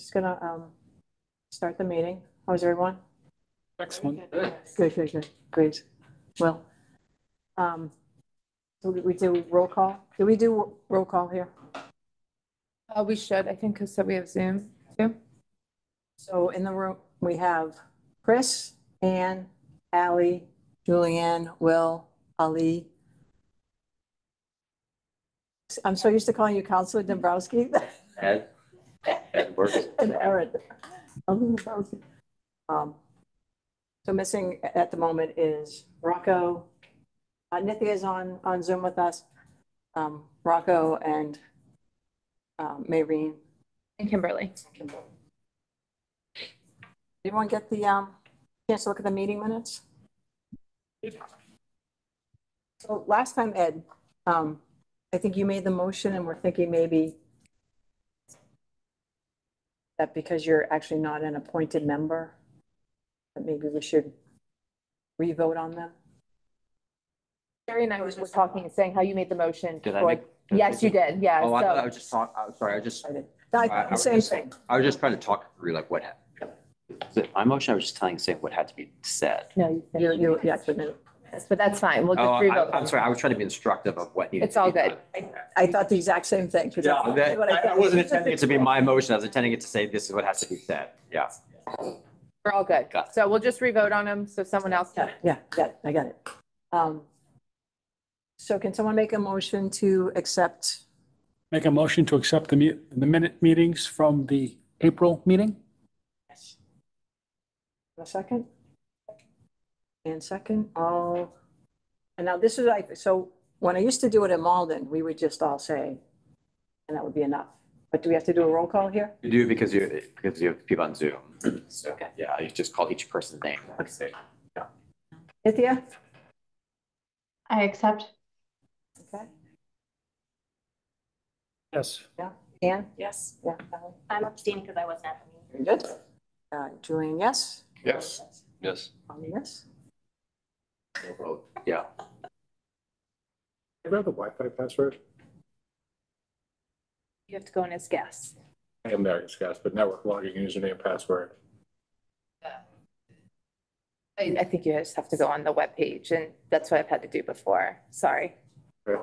just gonna start the meeting. How's everyone? Excellent. Good. Great. Well, so we do roll call. Do we do roll call here? We should, I think, because we have Zoom too. So in the room, we have Chris, Ann, Allie, Julianne, Will, Ali. I'm so used to calling you Counselor Dombrowski. Ed works. And Aaron. So missing at the moment is Rocco. Nithya is on Zoom with us. Rocco and Maureen. And Kimberly. Everyone get the chance to look at the meeting minutes? So last time, Ed, I think you made the motion and we're thinking maybe that because you're actually not an appointed member, that maybe we should re-vote on them. Jerry and I were talking and saying how you made the motion. Did I make? Yes, you did. Yeah. Oh, I so, thought I was just talking. I'm sorry. The same thing. I was just trying to talk through like what happened. My motion, I was just saying what had to be said. no, You but that's fine. We'll just Oh, re-vote. I'm sorry. I was trying to be instructive of what needed. It's all good. I thought the exact same thing. Yeah, I wasn't intending it to be my motion. I was intending it to say this is what has to be said. Yeah. We're all good. So we'll just re-vote on them so someone else can. Yeah, I got it. So can someone make a motion to accept? Make a motion to accept the minute meetings from the April meeting. Yes. A second? And second, all. And now this is like, so when I used to do it in Malden, we would just all say, and that would be enough. But do we have to do a roll call here? You do because you have people on Zoom. So Okay. yeah, you just call each person's name. Okay. Nithya? I accept. Okay. Yes. Yeah. Ann? Yes. Yeah. I'm abstaining because I wasn't at the meeting. Very good. Julian, yes? Yes. Yes. Yes. Yeah. Do you have the Wi-Fi password? You have to go in as guest. I am there, guys, but network login username password. I think you just have to go on the web page, and that's what I've had to do before. Sorry. Okay.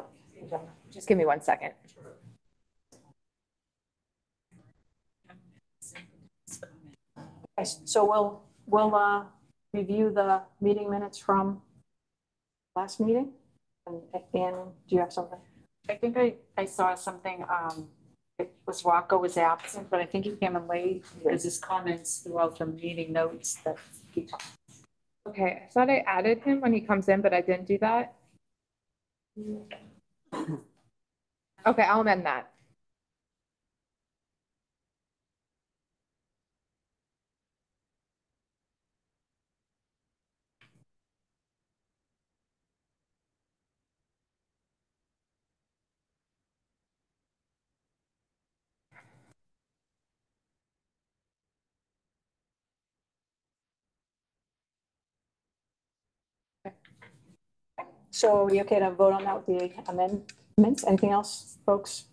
Just give me 1 second. Okay, so we'll review the meeting minutes from last meeting. And Ann, do you have something? I think I saw something, it was Rocco was absent, but I think he came in late because his comments throughout the meeting notes that he. Okay, I thought I added him when he comes in, but I didn't do that. Okay, I'll amend that. So are we okay to vote on that with the amendments? Anything else, folks,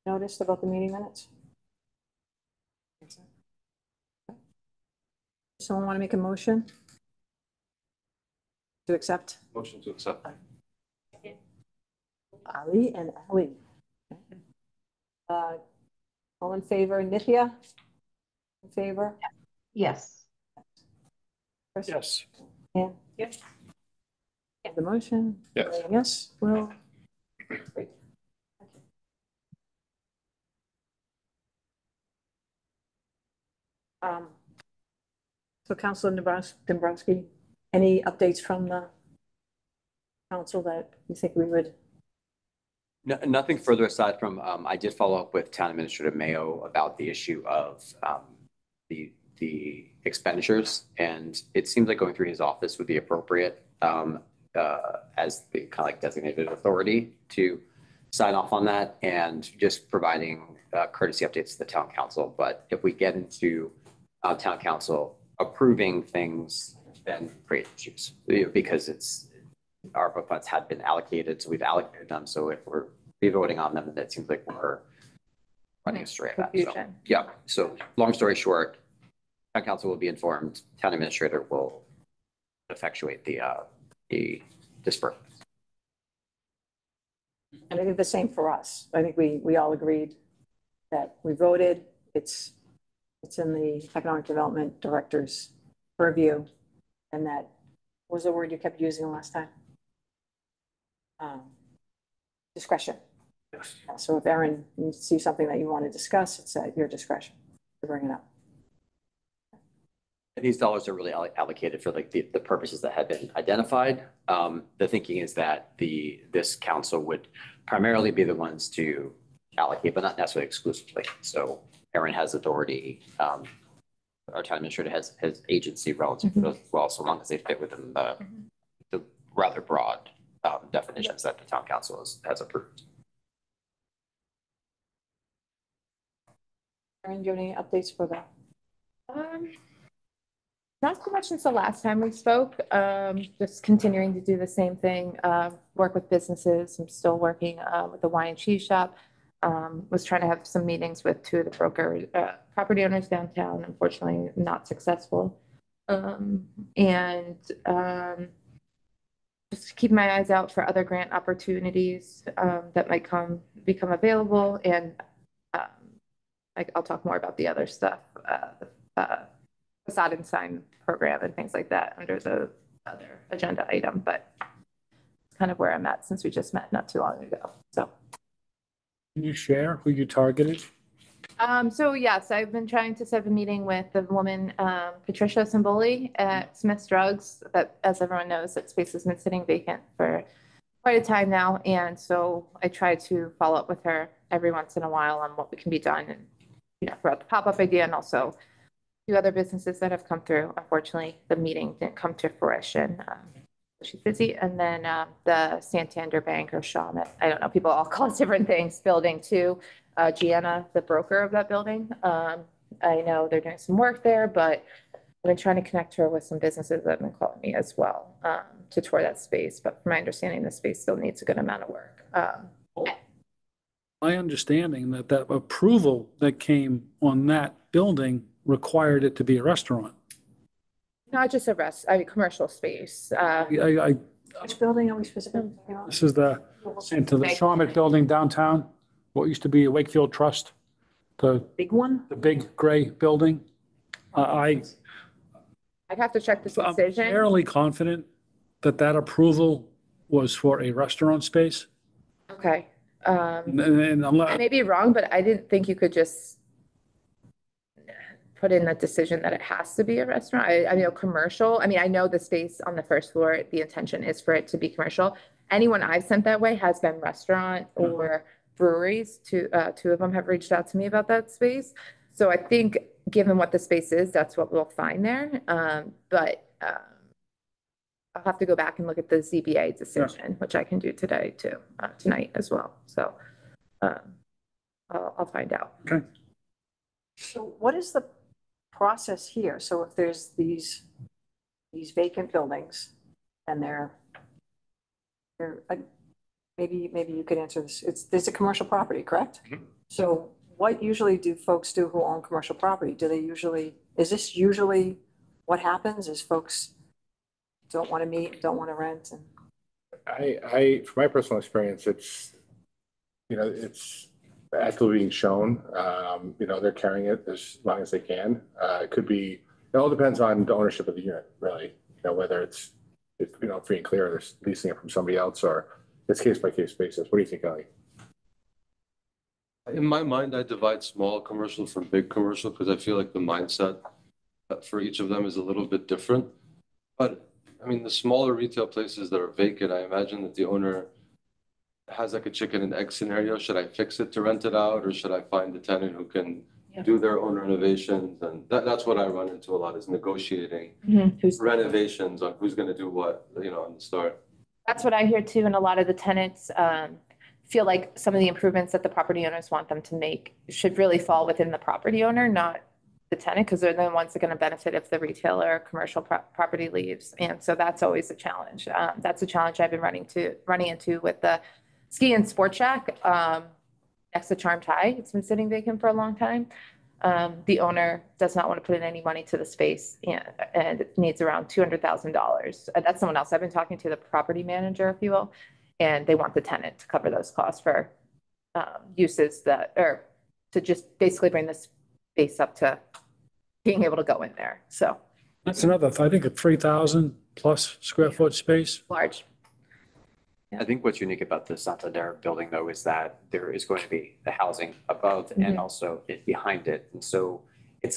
noticed about the meeting minutes? Someone want to make a motion to accept? Motion to accept. Ali and Ali. All in favor? Nithya? In favor? Yes. Chris? Yes. Ann? Yes. The motion? Yes. Yes, Will? Great. So Councilor Dombrowski, any updates from the council that you think we would? No, nothing further aside from, I did follow up with Town Administrator Mayo about the issue of the expenditures, and it seems like going through his office would be appropriate as the kind of like designated authority to sign off on that and just providing courtesy updates to the town council. But if we get into town council approving things, then create issues because ARPA funds had been allocated, so we've allocated them. So if we're voting on them, that seems like we're running a story of that. So, Confusion. yeah, so long story short, town council will be informed, town administrator will effectuate the disbursement. And I think the same for us. I think we all agreed that we voted, it's in the Economic Development Director's purview, and that was the word you kept using last time. Discretion. Yes. So if Erin, you see something that you want to discuss, it's at your discretion to bring it up. And these dollars are really allocated for like the purposes that have been identified. The thinking is that this council would primarily be the ones to allocate, but not necessarily exclusively. So Erin has authority. Our town administrator has agency relative to those as well, so long as they fit within the rather broad definitions that the town council has approved. Erin, do you have any updates for that? Not so much since the last time we spoke, just continuing to do the same thing, work with businesses. I'm still working with the wine and cheese shop. Was trying to have some meetings with two of the broker property owners downtown, unfortunately not successful. Just keep my eyes out for other grant opportunities that might become available. And I'll talk more about the other stuff, facade and sign program and things like that under the other agenda item, but it's kind of where I'm at since we just met not too long ago. So. Can you share who you targeted? So yes, I've been trying to set up a meeting with the woman, Patricia Simboli at Smith's Drugs, that, as everyone knows, that space has been sitting vacant for quite a time now. And so I try to follow up with her every once in a while on what can be done and, throughout the pop-up idea, and also few other businesses that have come through. Unfortunately, the meeting didn't come to fruition. She's busy. And then the Santander Bank or Shaw, I don't know, people all call it different things, building too. Gianna, the broker of that building. I know they're doing some work there, but I've been trying to connect her with some businesses that have been calling me as well to tour that space. But from my understanding, the space still needs a good amount of work. My understanding that approval that came on that building required it to be a restaurant. Not just commercial space. Which building are we specifically talking about? This is into the Shawmut building downtown, what used to be a Wakefield Trust, the Big one? big gray building. I'd have to check the I'm decision. fairly confident that approval was for a restaurant space. Okay. And I may be wrong, but I didn't think you could just put in a decision that it has to be a restaurant. I mean, commercial. I mean, I know the space on the first floor, the intention is for it to be commercial. Anyone I've sent that way has been restaurant or breweries. Two of them have reached out to me about that space. So I think given what the space is, that's what we'll find there. But I'll have to go back and look at the ZBA decision, which I can do today too, tonight as well. So I'll find out. Okay. So what is the process here? So if there's these vacant buildings and they're maybe you could answer this. There's a commercial property, correct? Mhm. So what usually do folks do who own commercial property? Is this usually what happens? Is folks don't want to meet, don't want to rent? And From my personal experience, it's actively being shown. They're carrying it as long as they can. It all depends on the ownership of the unit, really. Whether it's free and clear, they're leasing it from somebody else, or it's case by case basis. What do you think, Ellie? In my mind, I divide small commercial from big commercial because I feel like the mindset for each of them is a little bit different. But I mean, the smaller retail places that are vacant, I imagine that the owner has like a chicken and egg scenario. Should I fix it to rent it out, or should I find a tenant who can do their own renovations? And that's what I run into a lot, is negotiating renovations on who's going to do what, on the start. That's what I hear too. And a lot of the tenants feel like some of the improvements that the property owners want them to make should really fall within the property owner, not the tenant, because they're the ones that are going to benefit if the retailer or commercial property leaves. And so that's always a challenge. That's a challenge I've been running into with the Ski and Sport Shack. next to Charmed High. It's been sitting vacant for a long time. The owner does not want to put in any money to the space and it needs around $200,000. That's someone else. I've been talking to the property manager, if you will, and they want the tenant to cover those costs for uses that, or to just basically bring this space up to being able to go in there. So That's another, I think a 3,000 plus square foot space. large. I think what's unique about the Santander building, though, is that there is going to be the housing above and also behind it. And so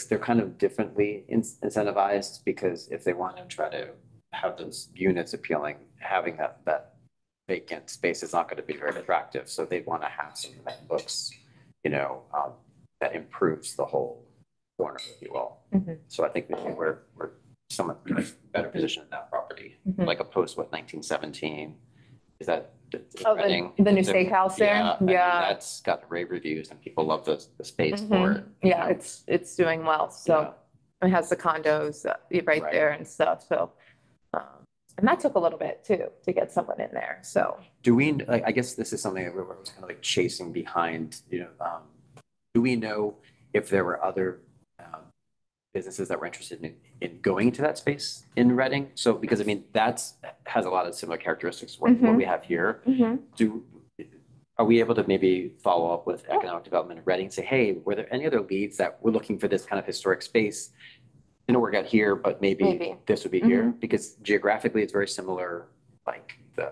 they're kind of differently incentivized, because if they want to try to have those units appealing, having that vacant space is not going to be very attractive. So they want to have something that looks, that improves the whole corner, if you will. So I think we're somewhat better positioned in that property, like opposed to what, 1917. Is that the new steakhouse there? Yeah, I mean, Yeah. that's got rave reviews and people love the space for it. Yeah, it's doing well. So it has the condos right there and stuff. So, and that took a little bit too, to get someone in there. So Do we, like, I guess this is something that we're kind of like chasing behind, do we know if there were other businesses that were interested in going into that space in Reading? So, because I mean, has a lot of similar characteristics to what we have here. Are we able to maybe follow up with economic development in Reading and say, hey, were there any other leads that were looking for this kind of historic space? Didn't work out here, but maybe this would be here, because geographically it's very similar, like the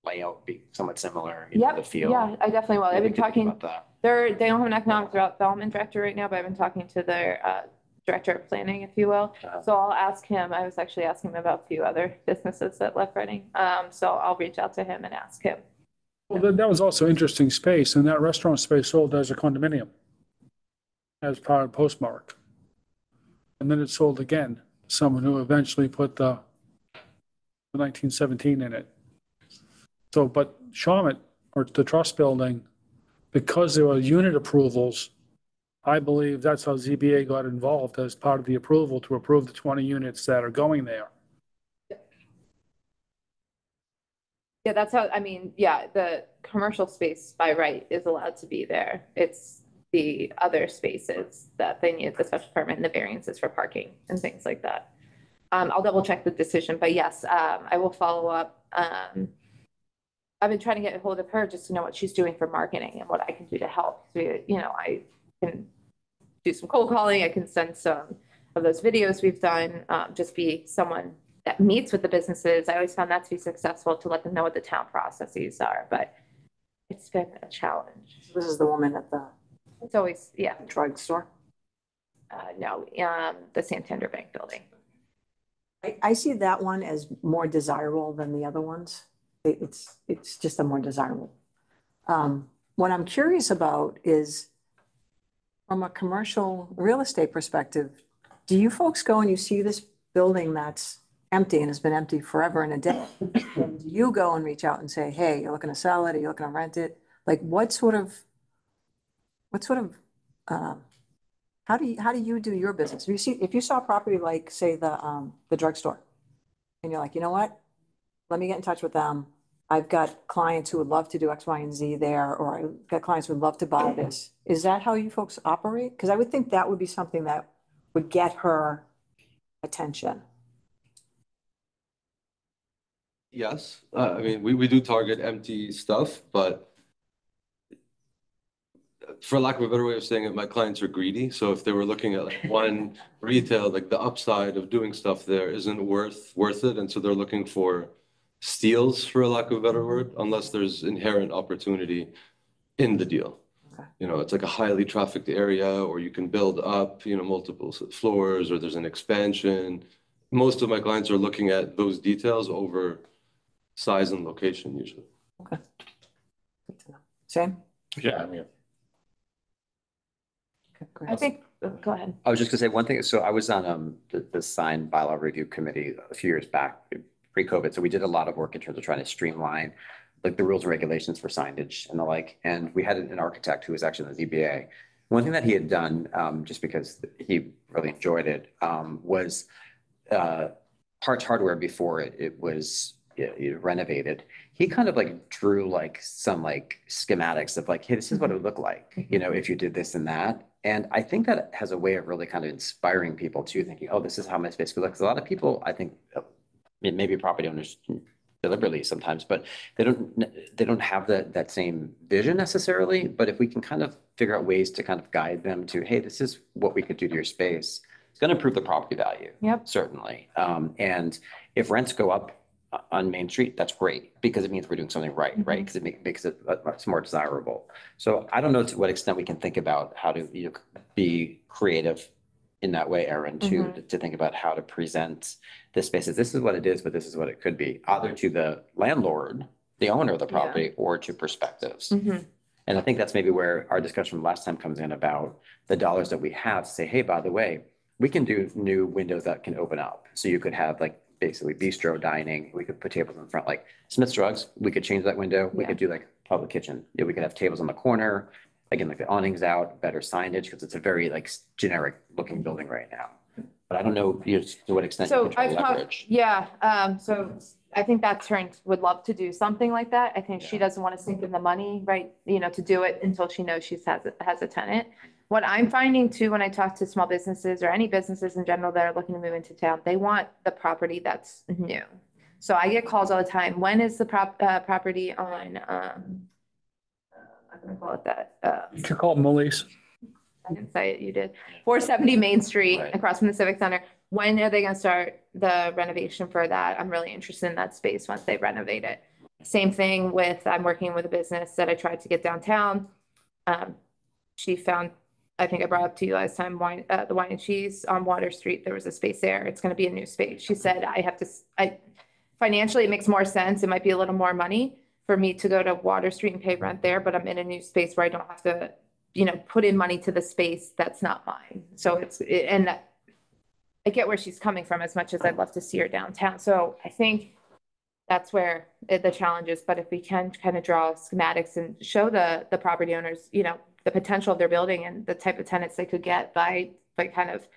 layout would be somewhat similar, the feel. Yeah, I definitely will. I've been talking, about that. they don't have an economic development director right now, but I've been talking to their director of planning, if you will. So I'll ask him. I was actually asking him about a few other businesses that left Reading. So I'll reach out to him and ask him. Well, that was also interesting space, and that restaurant space sold as a condominium as part of Postmark. And then it sold again to someone who eventually put the 1917 in it. So, but Shawmut, or the trust building, because there were unit approvals, I believe that's how ZBA got involved as part of the approval to approve the 20 units that are going there. Yeah, that's how, I mean, yeah, the commercial space by right is allowed to be there. It's the other spaces that they need the special permit and the variances for parking and things like that. I'll double check the decision, but yes, I will follow up. I've been trying to get a hold of her just to know what she's doing for marketing and what I can do to help. So, I can do some cold calling. I can send some of those videos we've done, just be someone that meets with the businesses. I always found that to be successful, to let them know what the town processes are, but it's been a challenge. This is the woman at the It's always, yeah, drugstore. no, the Santander Bank building. I see that one as more desirable than the other ones. It's just a more desirable. What I'm curious about is, from a commercial real estate perspective, do you folks go and you see this building that's empty and has been empty forever and a day? And do you go and reach out and say, hey, you're looking to sell it, or you're looking to rent it? Like, how do you do your business? If you saw a property like, say, the drugstore, and you're like, you know what? Let me get in touch with them. I've got clients who would love to do X, Y, and Z there, or I've got clients who would love to buy this. Is that how you folks operate? Because I would think that would be something that would get her attention. Yes, I mean, we do target empty stuff, but for lack of a better way of saying it, my clients are greedy. So if they were looking at like one retail, like the upside of doing stuff there isn't worth it. And so they're looking for steals, for lack of a better word, unless there's inherent opportunity in the deal. Okay. It's like a highly trafficked area, or you can build up, multiple floors, or there's an expansion. Most of my clients are looking at those details over size and location usually. Okay. Good to know. Same? Yeah, I mean, Okay, great. I think, go ahead. I was just gonna say one thing. So I was on the sign bylaw review committee a few years back, pre-COVID. So we did a lot of work in terms of trying to streamline like the rules and regulations for signage and the like. And we had an architect who was actually in the ZBA. One thing that he had done, just because he really enjoyed it, was Parts Hardware before it was you renovated, he kind of like drew like some like schematics of like, hey, this is what it would look like, if you did this and that. And I think that has a way of really kind of inspiring people too, thinking, oh, this is how my space could look. 'Cause a lot of people, I think, maybe property owners deliberately sometimes, but they don't have that same vision necessarily. But if we can kind of figure out ways to kind of guide them to, hey, this is what we could do to your space, it's going to improve the property value. Yep. Certainly. And if rents go up on Main Street, that's great because it means we're doing something right, right? Because it makes it much more desirable. So I don't know to what extent we can think about how to be creative in that way, Erin, to think about how to present the spaces. This is what it is, but this is what it could be, either to the landlord, the owner of the property, or to perspectives. And I think that's maybe where our discussion from last time comes in about the dollars that we have to say, hey, by the way, we can do new windows that can open up. So you could have like basically bistro dining. We could put tables in front, like Smith's Drugs. We could change that window. We could do like public kitchen. We could have tables on the corner. Again, like the awnings out, better signage, because it's a very like generic looking building right now. But I don't know to what extent you So control I've talked, leverage. so I think that turns would love to do something like that. I think she doesn't want to sink in the money, right? To do it until she knows she has a tenant. What I'm finding too, when I talk to small businesses or any businesses in general that are looking to move into town, they want the property that's new. So I get calls all the time. When is the property on, I'm gonna call it that, You could call it Molly's. I didn't say it, you did. 470 Main Street, Right. across from the Civic Center. When are they gonna start the renovation for that? I'm really interested in that space once they renovate it. Same thing with, I'm working with a business that I tried to get downtown. She found, I think I brought up to you last time, the wine and cheese on Water Street. There was a space there. It's gonna be a new space. She said, financially, it makes more sense. It might be a little more money for me to go to Water Street and pay rent there, but I'm in a new space where I don't have to, put in money to the space that's not mine. So and I get where she's coming from as much as I'd love to see her downtown. So I think that's where the challenge is. But if we can kind of draw schematics and show the property owners, the potential of their building and the type of tenants they could get by kind of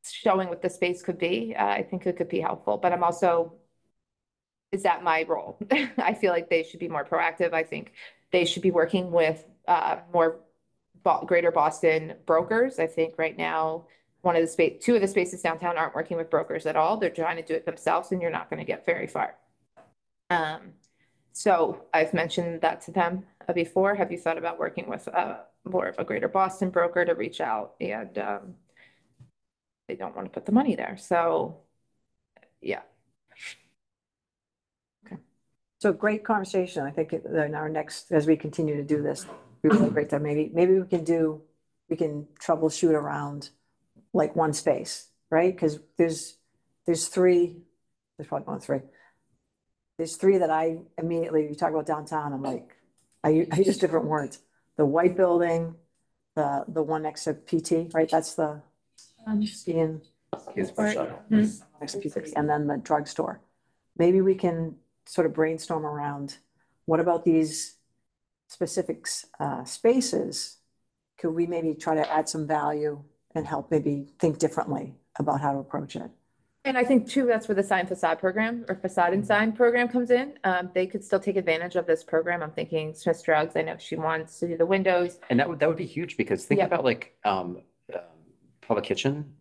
showing what the space could be, I think it could be helpful. But I'm also, is that my role? I feel like they should be more proactive. I think they should be working with more greater Boston brokers. I think right now, two of the spaces downtown aren't working with brokers at all. They're trying to do it themselves, and you're not going to get very far. So I've mentioned that to them before. Have you thought about working with more of a greater Boston broker to reach out? And they don't want to put the money there. So yeah. So great conversation. I think in our next, as we continue to do this, we will break down. Maybe we can troubleshoot around like one space, right? Because there's probably more than three. There's three that I immediately, you talk about downtown, I'm like, I use different words. The white building, the one next to PT, right? That's the Ian next to PT, and then the drugstore. Maybe we can sort of brainstorm around what about these specific spaces? Could we maybe try to add some value and help maybe think differently about how to approach it? And I think too, that's where the sign facade program or facade and sign program comes in. They could still take advantage of this program. I'm thinking Smith's Drugs. I know she wants to do the windows. And that would be huge because think about like public kitchen.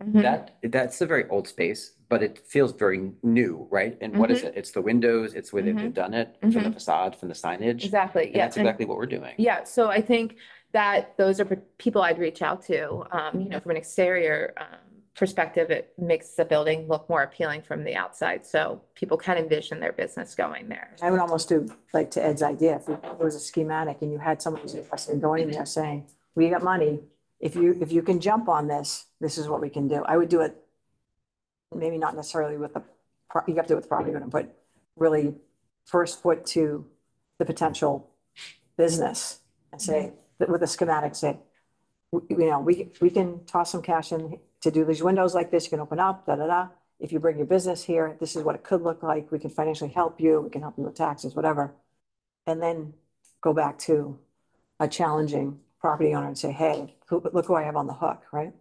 That's a very old space, but it feels very new, right? And what is it? It's the windows, it's where they've done it, from the facade, from the signage. Exactly. And that's exactly what we're doing. Yeah. So I think that those are people I'd reach out to. From an exterior perspective, it makes the building look more appealing from the outside. So people can envision their business going there. I would almost do like to Ed's idea, if it was a schematic and you had someone who's interested in going in there saying, we got money. If you can jump on this, this is what we can do. I would do it maybe not necessarily with you have to do it with the property owner, but really first foot to the potential business and say, with a schematic, say, we can toss some cash in to do these windows like this. You can open up, If you bring your business here, this is what it could look like. We can financially help you. We can help you with taxes, whatever. And then go back to a challenging property owner and say, hey, look who I have on the hook, right?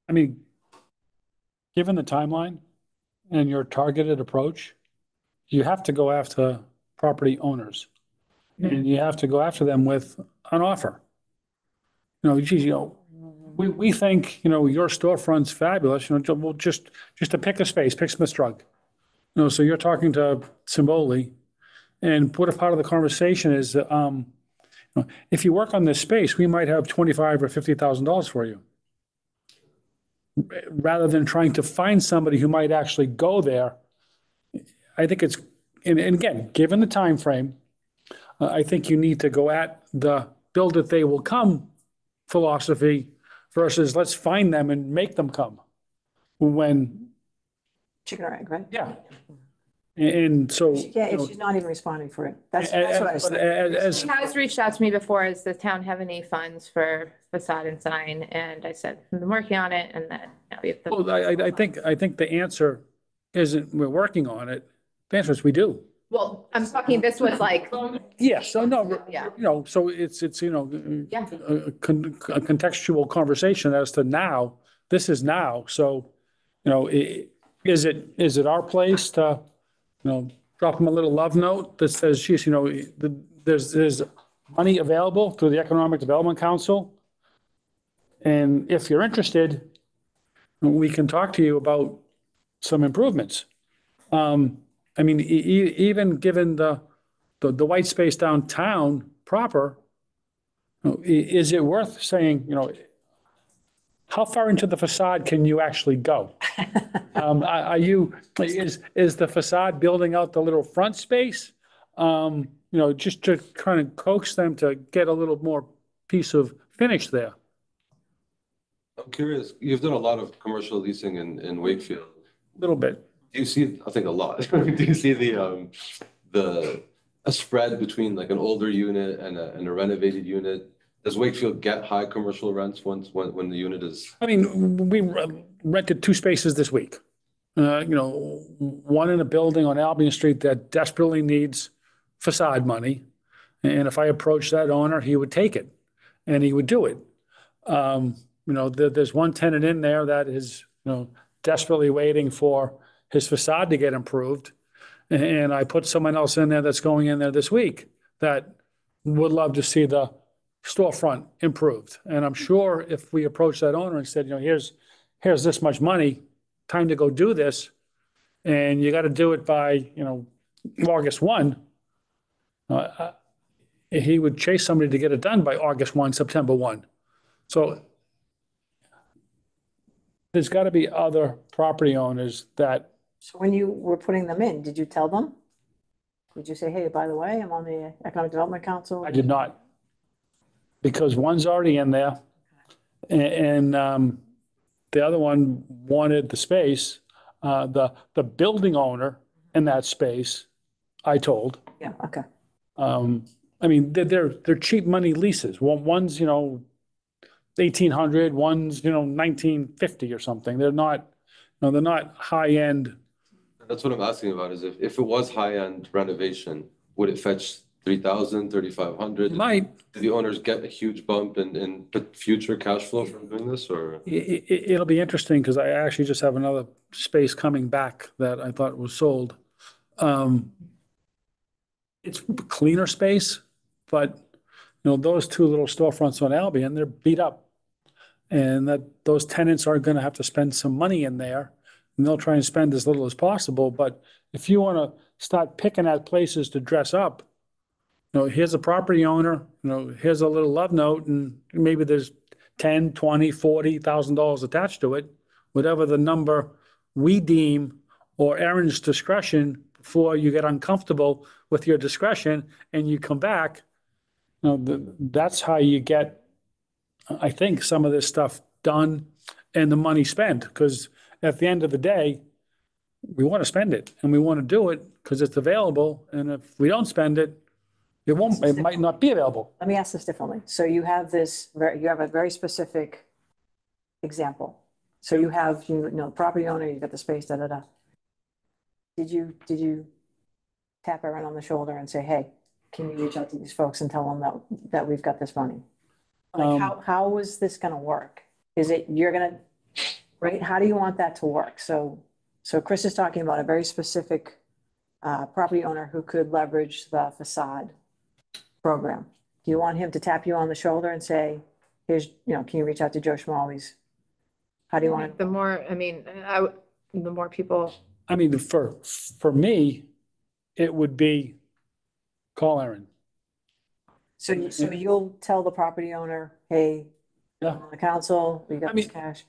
I mean, given the timeline, and your targeted approach, you have to go after property owners. And you have to go after them with an offer. Geez, we think, your storefront's fabulous, well, just to pick a space, pick Smith's Drug. So you're talking to Simboli, and what if part of the conversation is, if you work on this space, we might have $25,000 or $50,000 for you. Rather than trying to find somebody who might actually go there, I think it's, and again, given the time frame, I think you need to go at the build it, they will come philosophy versus let's find them and make them come. When, Chicken or egg, right? yeah. And so. Yeah, if she's not even responding for it. That's what I was But saying. She has reached out to me before, does the town have any funds for facade and sign? And I said, I've been working on it, and then we have Well, I think the answer isn't we're working on it. The answer is we do. Well, I'm talking, this was like, Yes, so no, Yeah. so it's, Yeah. a contextual conversation as to now, this is now. So, is it our place to, drop them a little love note that says, geez, there's money available through the Economic Development Council. And if you're interested, we can talk to you about some improvements. I mean, even given the white space downtown proper, is it worth saying, how far into the facade can you actually go? Is the facade building out the little front space? Just to kind of coax them to get a little more piece of finish there. I'm curious, you've done a lot of commercial leasing in Wakefield. A little bit. Do you see, I think a lot, do you see a spread between like an older unit and a renovated unit? Does Wakefield get high commercial rents when the unit is? I mean, we rented 2 spaces this week. One in a building on Albion Street that desperately needs facade money. And if I approached that owner, he would take it and he would do it. There's one tenant in there that is, desperately waiting for his facade to get improved. And I put someone else in there that's going in there this week that would love to see the storefront improved. And I'm sure if we approached that owner and said, here's this much money, time to go do this, and you got to do it by, August 1, he would chase somebody to get it done by August 1, September 1. So there's got to be other property owners that. So when you were putting them in, did you tell them? Did you say, hey, by the way, I'm on the Economic Development Council? I did not. Because one's already in there and the other one wanted the space. The building owner in that space, I told. Yeah, okay. I mean, they're cheap money leases. One's, 1,800, one's, 1,950 or something. They're not high end. That's what I'm asking about is if it was high-end renovation, would it fetch 3,000, 3,500? Might. Do the owners get a huge bump in future cash flow from doing this or? It'll be interesting because I actually just have another space coming back that I thought was sold. It's cleaner space, but those 2 little storefronts on Albion, they're beat up. And those tenants are going to have to spend some money in there, and they'll try and spend as little as possible. But if you want to start picking at places to dress up, here's a property owner, here's a little love note, and maybe there's $10,000, $20,000, $40,000 attached to it, whatever the number we deem or Erin's discretion before you get uncomfortable with your discretion and you come back. That's how you get, I think, some of this stuff done and the money spent. Because at the end of the day, we want to spend it and we want to do it because it's available. And if we don't spend it, it might not be available. Let me ask this differently. So you have a very specific example. So you have, property owner, you got the space, da, da, da. Did you tap Erin on the shoulder and say, hey, can you reach out to these folks and tell them that we've got this money? Like, how is this going to work? Is it, you're going to, right? How do you want that to work? So So Chris is talking about a very specific property owner who could leverage the facade program. Do you want him to tap you on the shoulder and say, here's, can you reach out to Joe Schmalley's? How do you want The more, I mean, the more people, I mean, for me, it would be call Aaron. So you'll tell the property owner, hey, Yeah. on the council, we got this cash.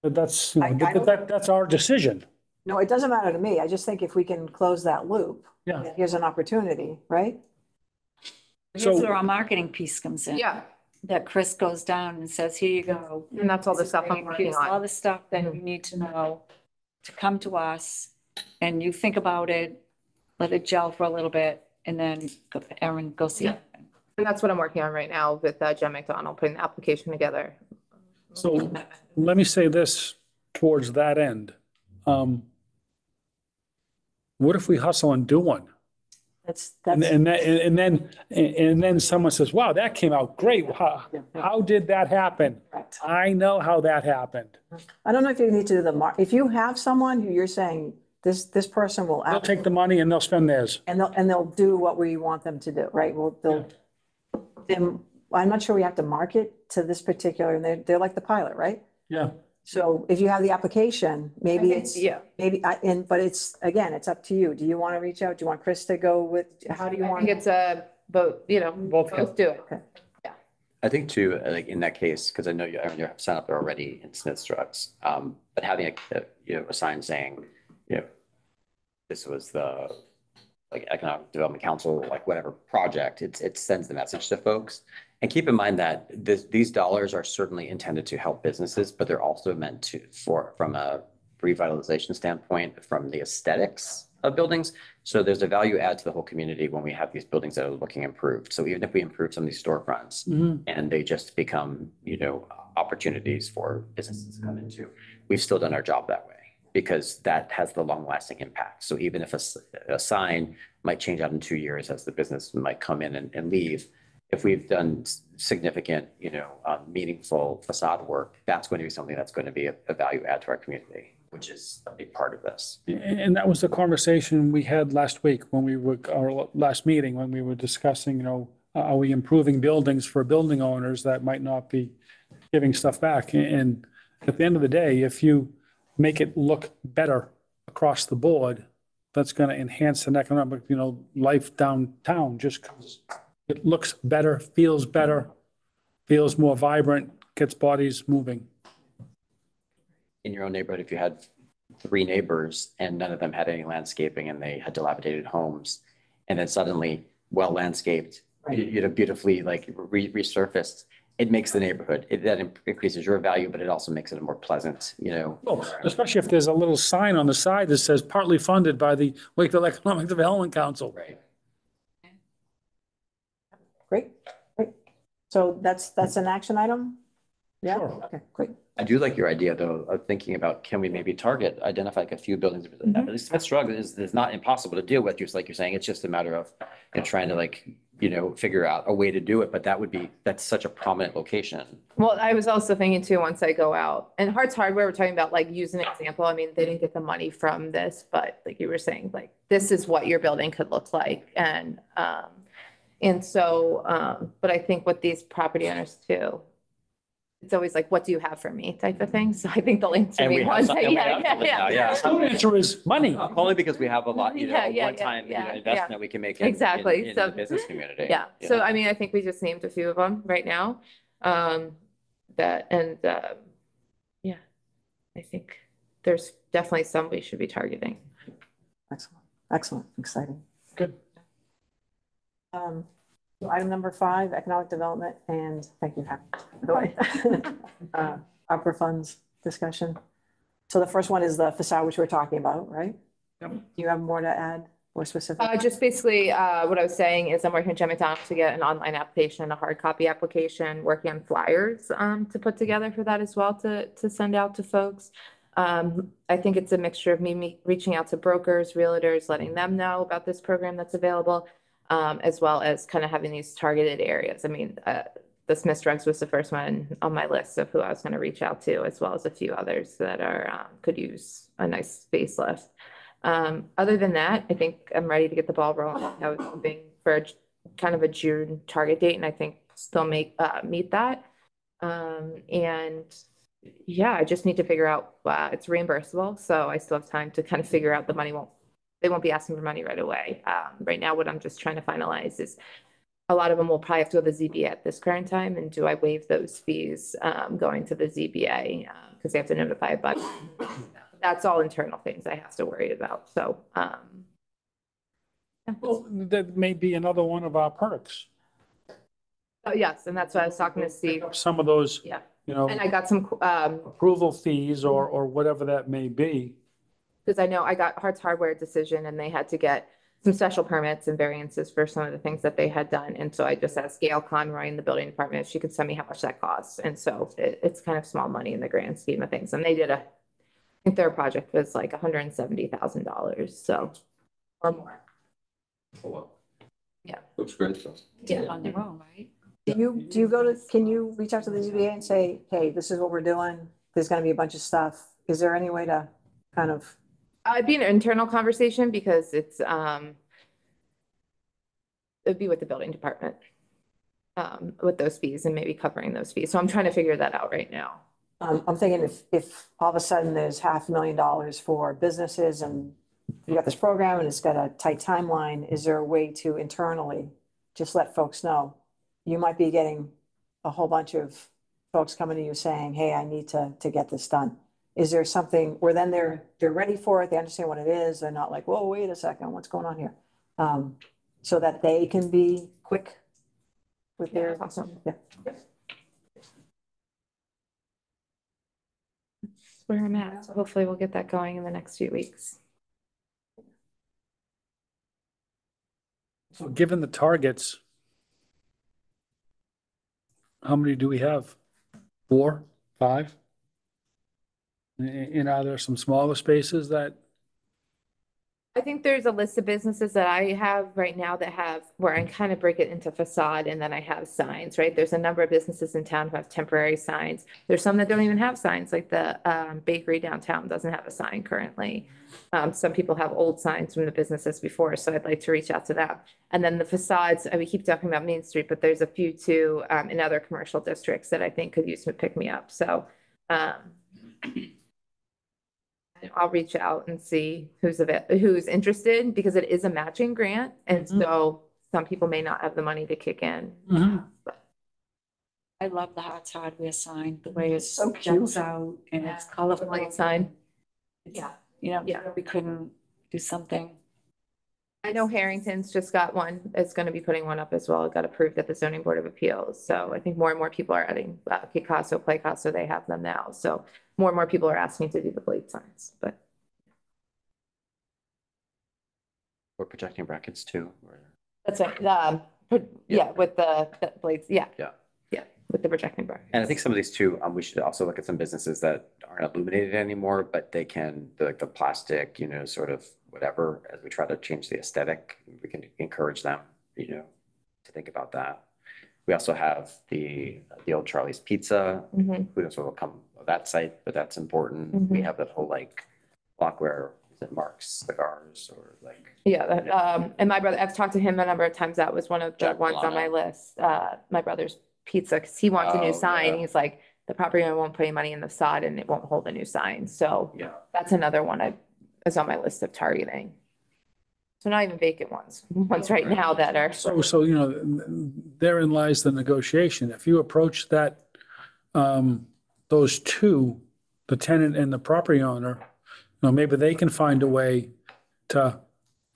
But that's, I don't- that's our decision. No, it doesn't matter to me. I just think if we can close that loop, Yeah. here's an opportunity, right? Here's So- where our marketing piece comes in. yeah, That Chris goes down and says, here you go. and that's all the stuff I'm working Here's all on. the stuff that you need to know to come to us, and you think about it, let it gel for a little bit, and then Erin, go see it. And that's what I'm working on right now with Jen McDonald, putting the application together. So let me say this towards that end. What if we hustle and do one? That's, And then someone says, wow, that came out great. How did that happen? correct. I know how that happened. I don't know if you need to do the if you have someone who you're saying, this person will They'll act, take the money and they'll spend theirs. and they'll do what we want them to do, right? Then I'm not sure we have to market to this particular, and they're like the pilot, right? Yeah. So if you have the application, maybe it's, Yeah. but it's, again, it's up to you. Do you want to reach out? Do you want Chris to go with, how do you I want? think it's a, both, Both both do it. Okay. I think too, like in that case, because I know you have signed up there already in Smith's Drugs, but having a sign saying, this was the like Economic Development Council, like whatever project, it sends the message to folks. And keep in mind that these dollars are certainly intended to help businesses, but they're also meant from a revitalization standpoint, from the aesthetics of buildings. So there's a value add to the whole community when we have these buildings that are looking improved. So even if we improve some of these storefronts and they just become, opportunities for businesses to come into, we've still done our job that way because that has the long lasting impact. So even if a sign might change out in 2 years as the business might come in and leave, if we've done significant, meaningful facade work, that's going to be something that's going to be a value add to our community, which is a big part of this. And that was the conversation we had last week when our last meeting, when we were discussing, are we improving buildings for building owners that might not be giving stuff back? And at the end of the day, if you make it look better across the board, that's going to enhance an economic, life downtown just because it looks better, feels more vibrant, gets bodies moving. In your own neighborhood, if you had 3 neighbors and none of them had any landscaping and they had dilapidated homes, and then suddenly well landscaped, beautifully like resurfaced, it makes the neighborhood, that increases your value, but it also makes it a more pleasant, Well, especially if there's a little sign on the side that says partly funded by the Wakefield Economic Development Council. Right. Great. So that's an action item? Yeah, Sure. okay, great. I do like your idea though, of thinking about, can we maybe identify like a few buildings? At least Smith's Drug is not impossible to deal with, just like you're saying, it's just a matter of trying to figure out a way to do it, but that's such a prominent location. Well, I was also thinking too, once I go out, and Hart's Hardware, we're talking about like, use an example. I mean, they didn't get the money from this, but like you were saying, like, this is what your building could look like. But I think with these property owners too, it's always like, what do you have for me type of thing. So I think they'll answer And me we have one something day. now, yeah. The answer is money. Only because we have a lot, one-time yeah. investment we can make in Exactly. in So- the business community. Yeah, so I mean, I think we just named a few of them right now. I think there's definitely some we should be targeting. Excellent, exciting. Good. So item number 5, economic development, and thank you, Harry. ARPA funds discussion. So the first one is the facade, which we're talking about, right? Yep. Do you have more to add, more specific? Just basically, what I was saying is I'm working with Jen McDonald to get an online application, a hard copy application, working on flyers to put together for that as well to send out to folks. I think it's a mixture of me reaching out to brokers, realtors, letting them know about this program that's available, as well as kind of having these targeted areas. I mean, the Smith Drugs was the first one on my list of who I was going to reach out to, as well as a few others that are, could use a nice facelift. Other than that, I think I'm ready to get the ball rolling. I was hoping for kind of a June target date, and I think still meet that. And yeah, I just need to figure out, it's reimbursable, so I still have time to kind of figure out the money they won't be asking for money right away. Right now, what I'm just trying to finalize is a lot of them will probably have to go to the ZBA at this current time, and do I waive those fees going to the ZBA because they have to notify a budget. That's all internal things I have to worry about. So, Well, that may be another one of our perks. yes, and that's what I was talking to Steve. Some of those, Yeah, you know, and I got some approval fees or whatever that may be. because I know I got Hart's Hardware decision, and they had to get some special permits and variances for some of the things that they had done. And so I just asked Gail Conroy in the building department if she could send me how much that costs. And so it's kind of small money in the grand scheme of things. And they did I think their project was like $170,000. So, or more. Oh, wow. Yeah. Looks great though. Yeah. On their own, right? Can you reach out to the ZBA and say, hey, this is what we're doing? There's gonna be a bunch of stuff. Is there any way to kind of, It'd be an internal conversation because it'd be with the building department. With those fees and maybe covering those fees. So I'm trying to figure that out right now. I'm thinking if all of a sudden there's $500,000 for businesses and you got this program and it's got a tight timeline, is there a way to internally just let folks know? You might be getting a whole bunch of folks coming to you saying, hey, I need to get this done. Is there something where then they're ready for it, they understand what it is, they're not like, whoa, wait a second, what's going on here? So that they can be quick with their, Awesome. yeah. That's where I'm at. So hopefully we'll get that going in the next few weeks. So given the targets, how many do we have? 4, 5? And are there some smaller spaces that, I think there's a list of businesses that I have right now that have, where I kind of break it into facade and then I have signs, right? There's a number of businesses in town who have temporary signs. There's some that don't even have signs, like the bakery downtown doesn't have a sign currently. Some people have old signs from the businesses before, so I'd like to reach out to them. And then the facades, we keep talking about Main Street, but there's a few too in other commercial districts that I think could use to pick me up. So I'll reach out and see who's interested, because it is a matching grant. And so some people may not have the money to kick in. But I love the Hearts Hardware sign, the way it So cute. jumps out and it's colorful. light sign. Yeah. You know, Yeah. we couldn't do something. I know Harrington's just got one. It's going to be putting one up as well. It got approved at the zoning board of appeals. So I think more and more people are adding Picasso, Playcasso, they have them now. So more and more people are asking to do the blade signs, but We're projecting brackets too. that's right. Yeah, with the blades. Yeah. Yeah. Yeah, with the projecting bar. And I think some of these too, we should also look at some businesses that aren't illuminated anymore, but they can, like the plastic, sort of whatever, as we try to change the aesthetic, we can encourage them, to think about that. We also have the old Charlie's Pizza, Mhm. who also will come on that site, but that's important. We Mhm. have that whole block where is it Mark's Cigars or Yeah, and my brother, I've talked to him a number of times. That was one of the Jack ones on my Milano. list. My brother's Pizza, because he wants a new Oh, sign. yeah. He's like, the property owner won't put any money in the sod and it won't hold a new sign. So Yeah. that's another one is on my list of targeting. So not even vacant ones right now that are. so, therein lies the negotiation. If you approach those two, the tenant and the property owner, maybe they can find a way to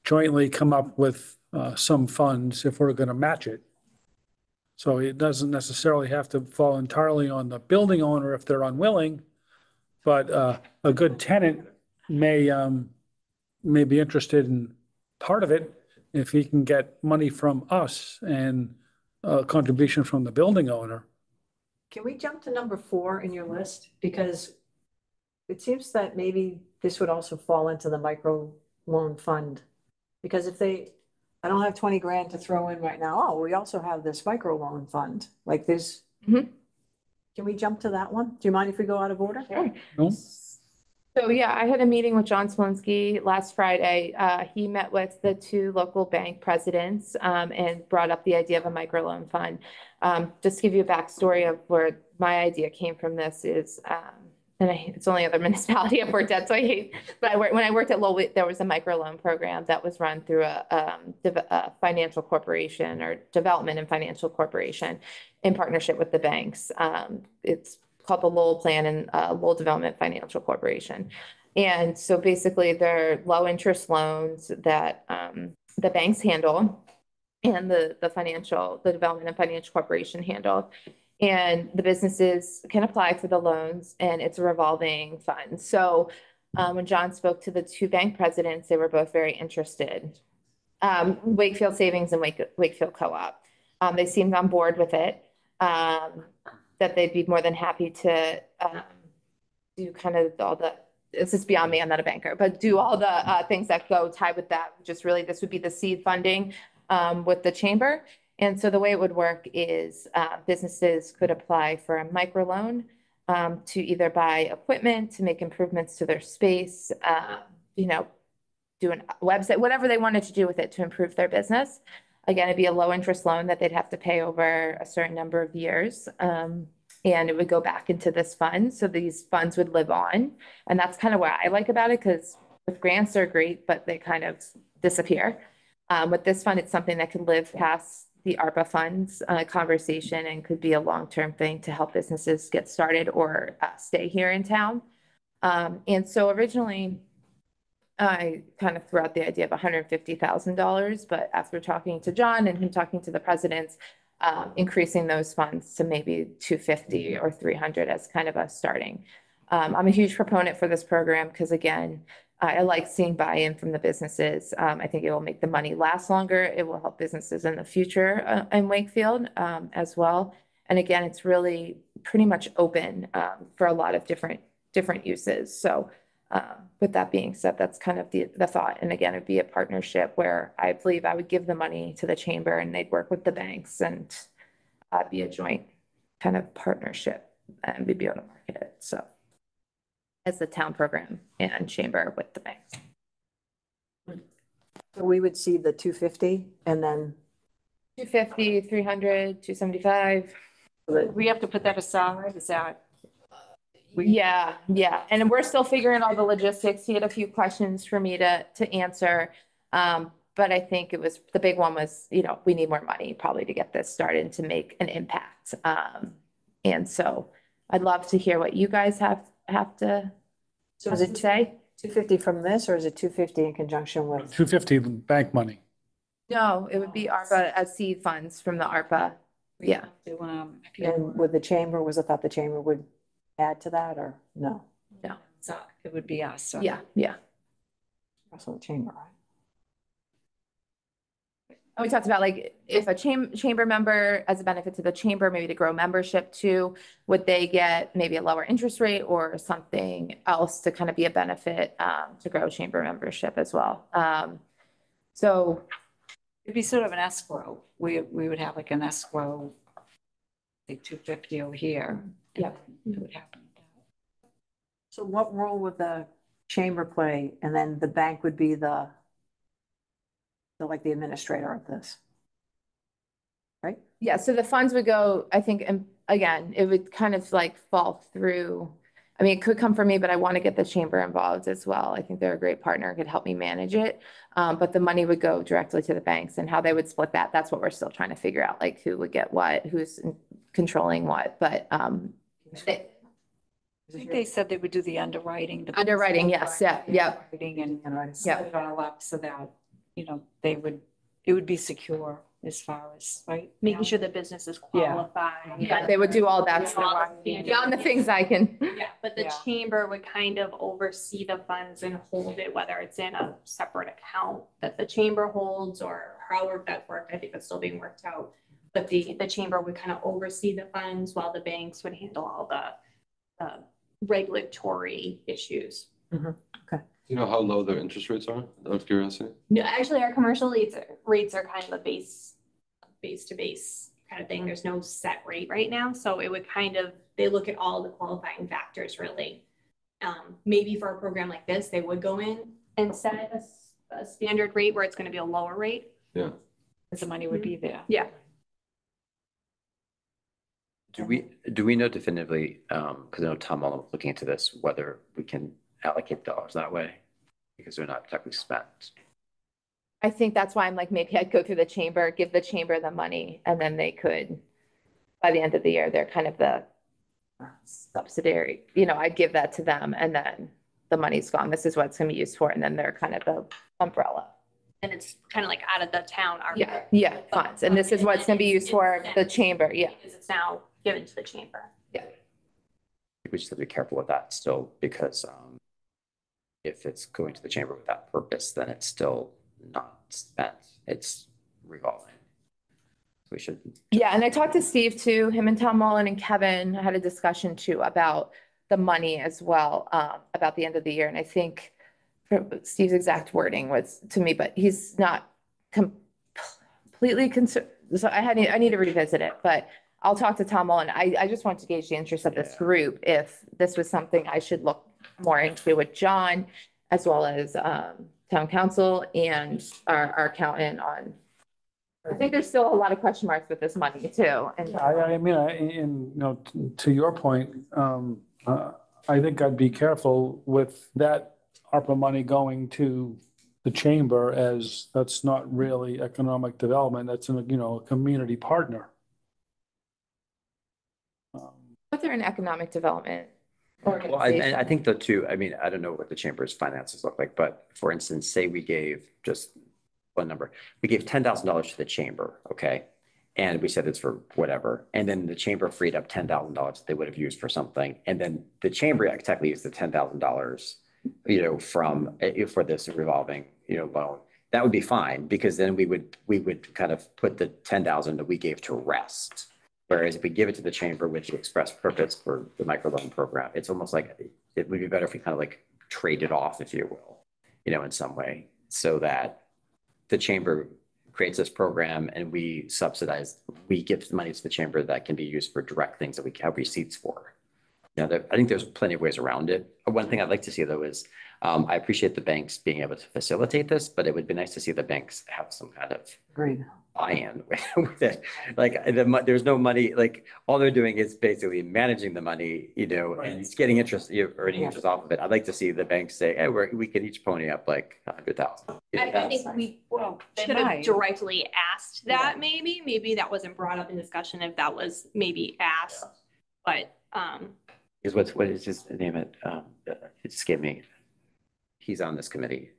jointly come up with some funds if we're going to match it. So it doesn't necessarily have to fall entirely on the building owner if they're unwilling, but a good tenant may be interested in part of it if he can get money from us and a contribution from the building owner. can we jump to number 4 in your list? Because it seems that maybe this would also fall into the micro loan fund. Because if they, I don't have 20 grand to throw in right now. Oh, we also have this microloan fund, like this. Mhm. Can we jump to that one? Do you mind if we go out of order? Sure. No? So yeah, I had a meeting with John Swinsky last Friday. He met with the two local bank presidents and brought up the idea of a microloan fund. Just to give you a backstory of where my idea came from this is, it's only other municipality I've worked at, so I hate, but when I worked at Lowell, there was a microloan program that was run through a financial corporation or development and financial corporation in partnership with the banks. It's called the Lowell Plan and Lowell Development Financial Corporation. And so basically they're low interest loans that the banks handle and the development and financial corporation handle. And the businesses can apply for the loans and it's a revolving fund. So when John spoke to the two bank presidents, they were both very interested. Wakefield Savings and Wakefield Co-op. They seemed on board with it. That they'd be more than happy to do kind of all the, this is beyond me, I'm not a banker, but do all the things that go tied with that. Just really, this would be the seed funding with the chamber. And so the way it would work is businesses could apply for a microloan to either buy equipment, to make improvements to their space, do a website, whatever they wanted to do with it to improve their business. Again, it'd be a low interest loan that they'd have to pay over a certain number of years. And it would go back into this fund. So these funds would live on. And that's kind of what I like about it, because with grants, they're great, but they kind of disappear. With this fund, it's something that can live past the ARPA funds conversation and could be a long-term thing to help businesses get started or stay here in town. And so originally, I kind of threw out the idea of $150,000, but after talking to John and him talking to the presidents, increasing those funds to maybe 250 or 300 as kind of a starting. I'm a huge proponent for this program because again, I like seeing buy-in from the businesses. I think it will make the money last longer. It will help businesses in the future in Wakefield as well. And again, it's really pretty much open for a lot of different uses. So with that being said, that's kind of the thought. And again, it'd be a partnership where I believe I would give the money to the chamber and they'd work with the banks and be a joint kind of partnership and we'd be able to market it. So as the town program and chamber with the banks. So we would see the 250 and then 250, 300, 275. We have to put that aside, is that? Yeah. And we're still figuring all the logistics. He had a few questions for me to answer. But I think it was, the big one was, we need more money probably to get this started to make an impact. And so I'd love to hear what you guys have to So is it say. 250 from this or is it 250 in conjunction with? 250 bank money. No, it would be ARPA as seed funds from the ARPA. Yeah. And with the chamber, was it thought the chamber would add to that or no? No. So it would be us. So. Yeah. Also the chamber, right? And we talked about like if a chamber member as a benefit to the chamber, maybe to grow membership too, would they get maybe a lower interest rate or something else to kind of be a benefit to grow chamber membership as well. So It'd be sort of an escrow. We would have like an escrow, like 250 over here. Yeah. It would happen. So what role would the chamber play? And then the bank would be the like the administrator of this, right? yeah, so the funds would go, I think, and again, it would kind of like fall through. I mean, it could come from me, but I want to get the chamber involved as well. I think they're a great partner, could help me manage it. But the money would go directly to the banks and how they would split that. That's what we're still trying to figure out, like who would get what, who's controlling what. But I think they said they would do the underwriting. Underwriting, yes, yeah. And set Yeah. it all up so that, it would be secure as far as, right? Making sure the business is qualified. Yeah, they would do all that stuff. Beyond the things I can. Yeah, but the Yeah. chamber would kind of oversee the funds and hold it, whether it's in a separate account that the chamber holds or however that worked. I think that's still being worked out. But the chamber would kind of oversee the funds while the banks would handle all the regulatory issues. Okay. You know how low their interest rates are, out of curiosity? No, actually, our commercial rates are kind of a base to base kind of thing. There's no set rate right now. So it would they look at all the qualifying factors really. Maybe for a program like this, they would go in and set a standard rate where it's going to be a lower rate. Yeah. Because the money would be there. Yeah. Do we know definitively, because I know Tom Mullen was looking into this, whether we can allocate dollars that way? Because they're not technically spent. I think that's why I'm like, maybe I'd go through the chamber, give the chamber the money, and then they could, by the end of the year, they're kind of the subsidiary, I'd give that to them and then the money's gone. This is what it's gonna be used for. And then they're kind of the umbrella. And it's kind of like out of the town. Yeah, funds. And this is what it's gonna be used for, the chamber, yeah. Because it's now given to the chamber. We just have to be careful with that still, because if it's going to the chamber with that purpose, then it's still not spent. It's revolving. We should. Yeah, and I talked to Steve too, him and Tom Mullen and Kevin had a discussion too about the money as well, about the end of the year. And I think Steve's exact wording was to me, but he's not completely concerned. So I need to revisit it, but I'll talk to Tom Mullen. I just want to gauge the interest of this group, if this was something I should look more into with John, as well as town council and our accountant on. I think there's still a lot of question marks with this money too. And to your point, I think I'd be careful with that ARPA money going to the chamber, as that's not really economic development. That's a community partner. but they're an economic development Well, organization. I think the two, I don't know what the chamber's finances look like, but for instance, say we gave just one number, we gave $10,000 to the chamber, okay? And we said it's for whatever. And then the chamber freed up $10,000 that they would have used for something. And then the chamber technically used the $10,000, for this revolving, loan. That would be fine, because then we would kind of put the 10,000 that we gave to rest. Whereas if we give it to the chamber with the express purpose for the microloan program, it's almost like it would be better if we kind of like trade it off, if you will, in some way, so that the chamber creates this program and we give the money to the chamber that can be used for direct things that we have receipts for. I think there's plenty of ways around it. One thing I'd like to see though is, I appreciate the banks being able to facilitate this, but it would be nice to see the banks have some kind of Agreed. buy-in with it. Like there's no money, like all they're doing is basically managing the money, and it's getting interest, earning interest off of it. I'd like to see the banks say, hey, we can each pony up like 100,000. I think we should have directly asked that maybe that wasn't brought up in discussion if that was maybe asked, but Is what is his name? It escaped me. He's on this committee.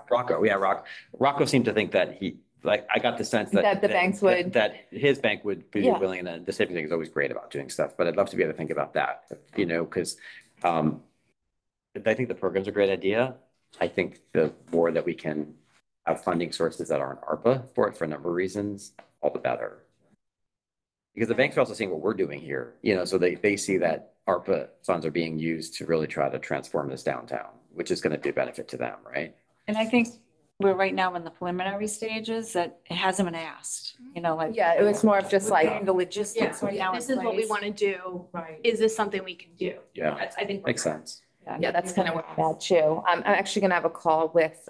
Rocco. Yeah, Rocco seemed to think that I got the sense that the banks would, that his bank would be willing, and the same thing is always great about doing stuff, but I'd love to be able to think about that, because I think the program's a great idea. I think the more that we can have funding sources that aren't ARPA for it, for a number of reasons, all the better. Because the banks are also seeing what we're doing here, so they see that ARPA funds are being used to really try to transform this downtown, which is going to be a benefit to them, right? And I think we're right now in the preliminary stages that it hasn't been asked, like. yeah, it was more of just like, The logistics right now. this is what we want to do. Right. Is this something we can do? Yeah, That's, I think. makes sense. yeah, that's kind of what I'm at too. I'm actually gonna have a call with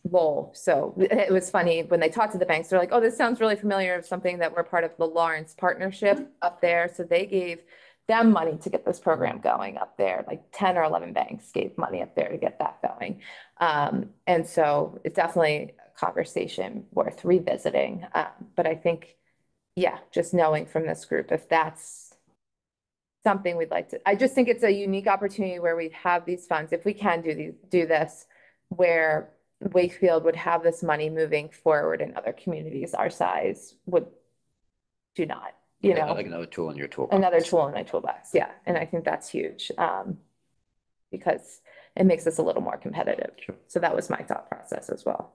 Lowell. So it was funny when they talked to the banks, they're like, oh, this sounds really familiar of something that we're part of the Lawrence partnership up there. So they gave them money to get this program going up there. Like 10 or 11 banks gave money up there to get that going. And so it's definitely a conversation worth revisiting. But I think, just knowing from this group, if that's something we'd like to, I just think it's a unique opportunity where we have these funds, if we can do this, where Wakefield would have this money moving forward and other communities our size do not, Like another tool in your toolbox. another tool in my toolbox. Yeah. And I think that's huge, because it makes us a little more competitive. Sure. So that was my thought process as well.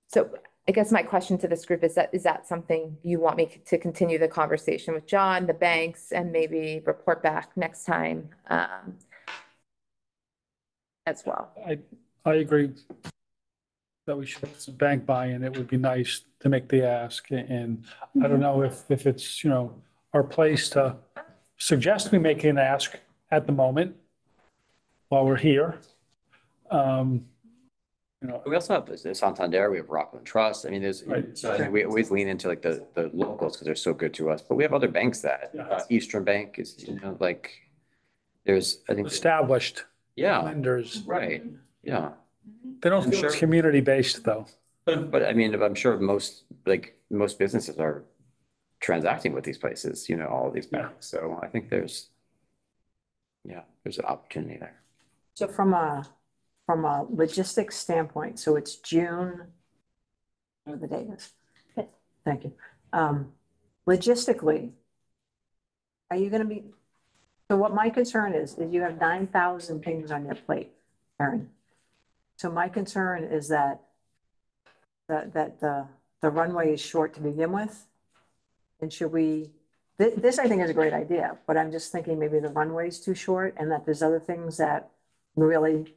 So I guess my question to this group is that something you want me to continue the conversation with John, the banks, and maybe report back next time? as well. I agree that we should have some bank buy-in. It would be nice to make the ask. And I don't know if it's, our place to suggest we make an ask at the moment while we're here. We also have Santander, we have Rockland Trust. I mean, Right. so I think we always lean into like the locals because they're so good to us, but we have other banks that, Yeah. Eastern Bank is, like, there's, I think, Established yeah, lenders. right, yeah. They don't I'm feel sure. community-based, though. But I mean, I'm sure most businesses are transacting with these places, all of these Yeah. banks. So I think there's an opportunity there. So from a logistics standpoint, so it's June, whatever the date is. Thank you. Logistically, are you gonna be, so what my concern is you have 9,000 things on your plate, Erin. So my concern is that the runway is short to begin with. And should we, this I think is a great idea, but I'm just thinking maybe the runway is too short and that there's other things that we really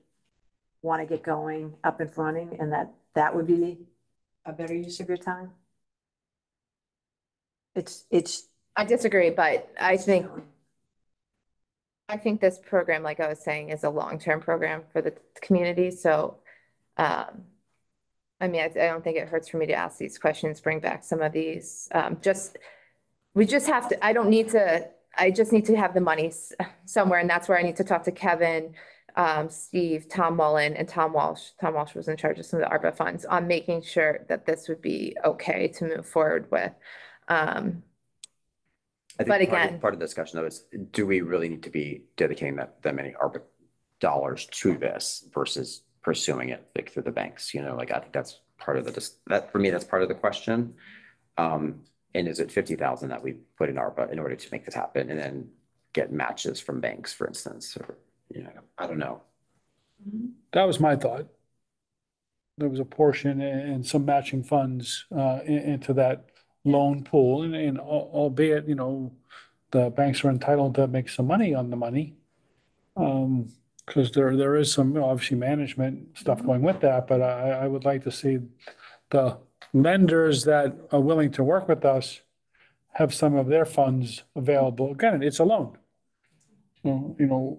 want to get going up and running, and that would be a better use of your time. It's I disagree, but I think this program, like I was saying, is a long-term program for the community. So, I mean, I don't think it hurts for me to ask these questions, bring back some of these. We just have to, I just need to have the money somewhere. And that's where I need to talk to Kevin, Steve, Tom Mullen, and Tom Walsh. Tom Walsh was in charge of some of the ARPA funds on making sure that this would be okay to move forward with. I think But again, part of the discussion though is, do we really need to be dedicating that many ARPA dollars to this versus pursuing it like through the banks? Like I think that's part of that for me, that's part of the question. And is it 50,000 that we put in ARPA in order to make this happen and then get matches from banks, for instance, or, I don't know. That was my thought. There was a portion and some matching funds into that loan pool, and albeit, the banks are entitled to make some money on the money. Because there is some, obviously, management stuff going with that, but I would like to see the lenders that are willing to work with us have some of their funds available. Again, it's a loan. To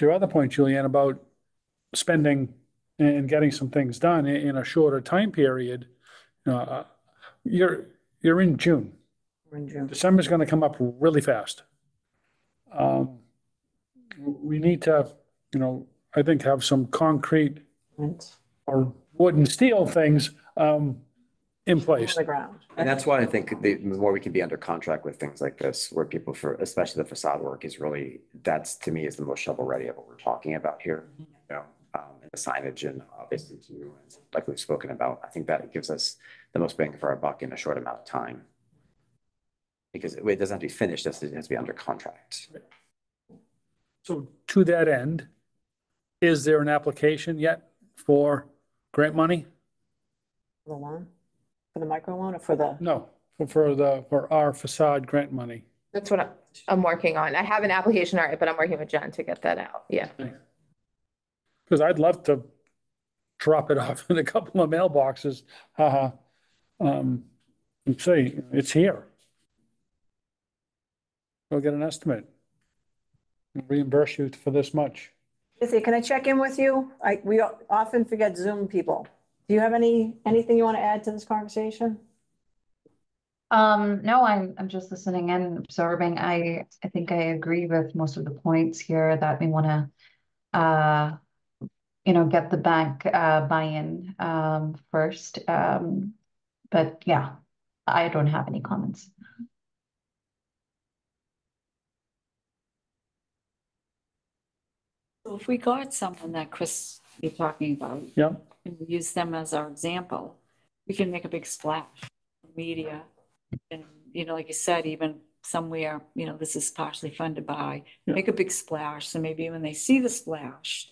your other point, Julianne, about spending and getting some things done in a shorter time period, you're in June. we're in June. December's going to come up really fast. We need to, I think, have some concrete or wood and steel things in place. On the ground. And that's why I think the more we can be under contract with things like this, where people especially the facade work is really, that's to me is the most shovel ready of what we're talking about here. And the signage and obviously too, like we've spoken about, I think that gives us the most bang for our buck in a short amount of time. Because it doesn't have to be finished, it has to be under contract. So to that end, is there an application yet for grant money? For the loan, for the micro loan, or for the, No, for our facade grant money. that's what I'm working on. I have an application already, but I'm working with Jen to get that out. Yeah. Because I'd love to drop it off in a couple of mailboxes. And say, it's here. Go get an estimate. Reimburse you for this much. Cynthia, can I check in with you? We often forget Zoom people. Do you have anything you want to add to this conversation? No, I'm just listening and absorbing. I think I agree with most of the points here that we want to, get the bank buy-in first. But yeah, I don't have any comments. So if we got someone that Chris you're talking about, Yeah. and we use them as our example, we can make a big splash in media. And, like you said, even somewhere, this is partially funded by, make a big splash. So maybe when they see the splash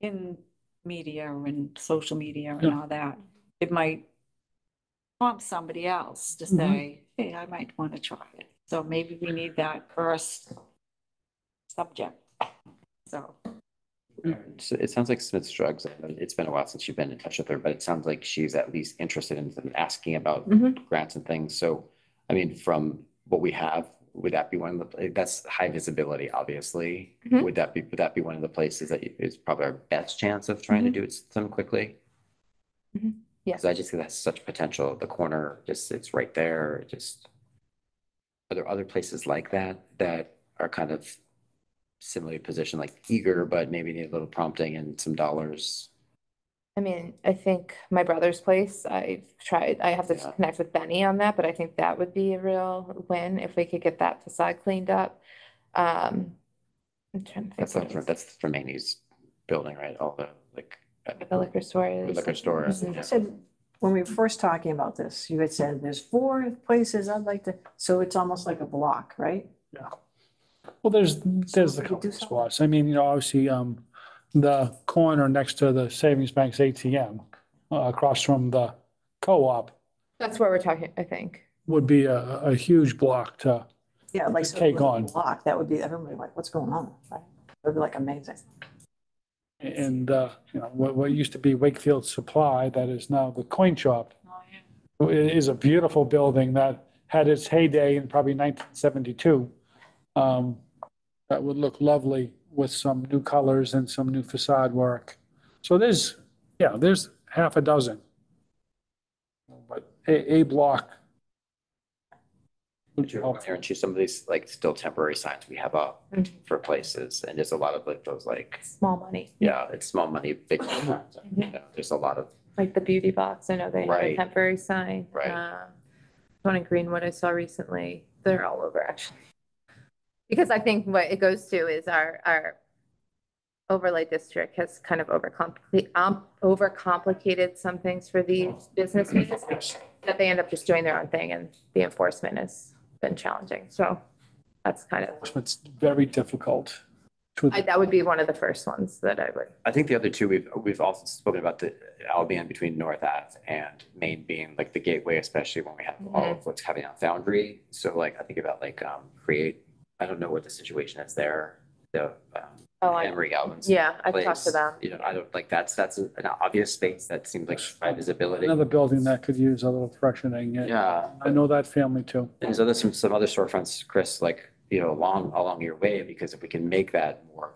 in media and social media and all that, it might prompt somebody else to say, hey, I might want to try it. So maybe we need that first subject. So, So it sounds like Smith's Drugs, it's been a while since you've been in touch with her, but it sounds like she's at least interested in asking about grants and things. So, I mean, from what we have, would that be one of the, that's high visibility, obviously. Mhm. Would that be one of the places that is probably our best chance of trying to do it some quickly? Mhm. Yeah. Because I just think that's such potential. The corner, just, it's right there, just. Are there other places like that that are kind of similarly positioned, like eager, but maybe need a little prompting and some dollars? I mean, I think my brother's place, I have to Yeah. connect with Benny on that, but I think that would be a real win if we could get that facade cleaned up. I'm trying to think. That's from Manny's building, right? All the, like. The liquor store is. The liquor store. Mhm. You said, when we were first talking about this, you had said there's 4 places I'd like to, so it's almost like a block, right? Well, there's we a could couple do of something. spots. I mean, obviously, the corner next to the Savings Bank's ATM, across from the co-op That's where we're talking, I think. would be a huge block to, Yeah, like so Take a on. block, that would be, everybody like, what's going on? Right? It would be like amazing. and, what used to be Wakefield Supply, that is now the coin shop. It is a beautiful building that had its heyday in probably 1972. That would look lovely with some new colors and some new facade work. So there's half a dozen. But a block would be helpful. Aaron, choose some of these like still temporary signs we have up Mhm. for places, and there's a lot of like those like, Small money. yeah, it's small money, big. You know, there's a lot of, Like the beauty box, I know they have a Right. temporary sign. Right. One in Greenwood I saw recently, they're all over actually. Because I think what it goes to is our overlay district has kind of overcomplicated some things for these businesses, that they end up just doing their own thing, and the enforcement has been challenging. So that's kind of, It's very difficult. that would be one of the first ones that I would. I think the other two, we've also spoken about the Albion between North Ave and Main being like the gateway, especially when we have all of what's happening on Foundry. So like, I think about like, create, I don't know what the situation is there. The, Emery Galvin's. Yeah, I've talked to place. them. You know, I don't, like, that's an obvious space that seems like high visibility. Another building that could use a little freshening. Yeah. I know that family too. And there's some other storefronts, Chris, like, you know, along your way, because if we can make that more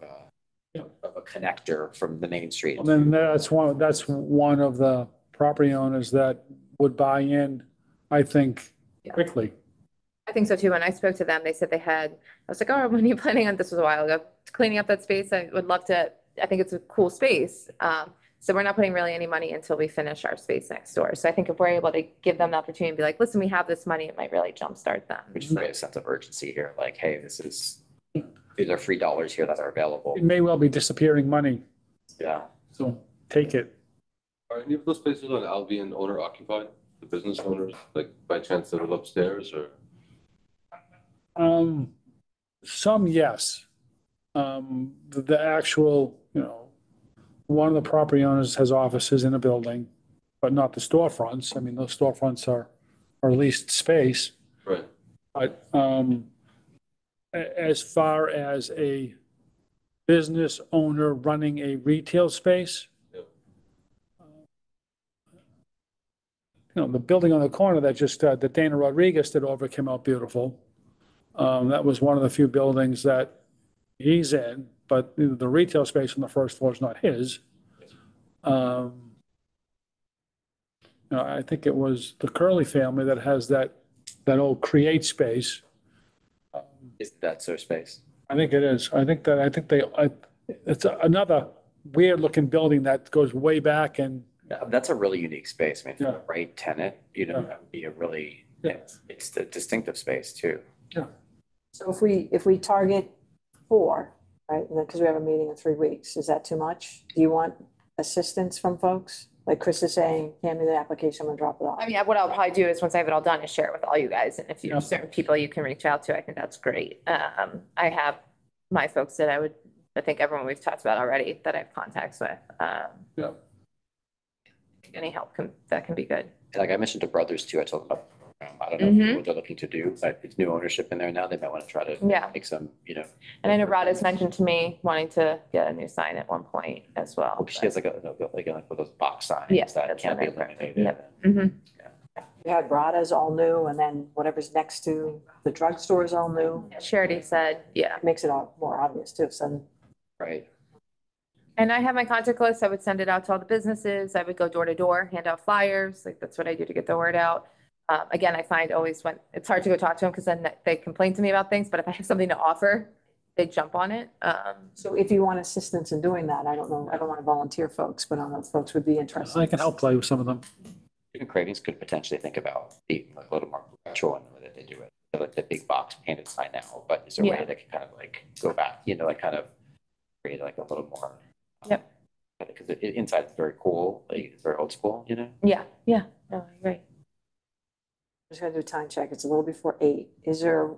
of a connector from the main street. And then that's one of the property owners that would buy in, I think, Yeah. quickly. I think so too. When I spoke to them, they said they had, I was like, oh, when are you planning on, this was a while ago, cleaning up that space? I would love to, I think it's a cool space. So we're not putting really any money until we finish our space next door. So I think if we're able to give them the opportunity and be like, listen, we have this money, it might really jumpstart them. We just create a sense of urgency here, like, hey, these are free dollars here that are available. It may well be disappearing money, Yeah. so take it. Are any of those spaces on Albion owner occupied? The business owners, like by chance they live upstairs or? Some, yes. The actual, one of the property owners has offices in a building, but not the storefronts. I mean, those storefronts are leased space. Right. But as far as a business owner running a retail space, Yep. The building on the corner that Dana Rodriguez did over came out beautiful. That was one of the few buildings that he's in, but the retail space on the first floor is not his. I think it was the Curley family that has that old create space. Is that their space? I think it is. It's another weird looking building that goes way back and. Yeah, that's a really unique space. I mean, for Yeah. the right tenant, that would be a really, Yeah. it's a distinctive space too. So if we target 4, right, because we have a meeting in 3 weeks, is that too much? Do you want assistance from folks? Like Chris is saying, hand me the application, I'm gonna drop it off. I mean, what I'll probably do is once I have it all done is share it with all you guys. And if you have certain people you can reach out to, I think that's great. I have my folks that I think everyone we've talked about already that I have contacts with. Yeah. Any help that can be good. Like I mentioned to brothers too, I told them about I don't know what they're looking to do, but it's new ownership in there now. They might want to try to Yeah. make some, And I know Rod has mentioned to me wanting to get a new sign at one point as well. she has like with those box signs Yeah, that that's can't be what I heard. eliminated. Yep. Mhm. We had Brada's all new, and then whatever's next to the drugstore is all new. Charity said, yeah. It makes it all more obvious too, so. Right. And I have my contact list. I would send it out to all the businesses. I would go door to door, hand out flyers. Like that's what I do to get the word out. Again, I find always when it's hard to go talk to them because then they complain to me about things, but if I have something to offer, they jump on it. So if you want assistance in doing that, I don't know, I don't want to volunteer folks, but I don't know if folks would be interested. I can help play with some of them. Even Cravings could potentially think about being like a little more perpetual in the way that they do it. They're like the big box painted sign now, but is there a way Yeah. that can kind of like go back, like kind of create like a little more. Yep. Because inside it's very cool, like it's very old school, Yeah, no, I agree. Just gonna do a time check. It's a little before 8. Is there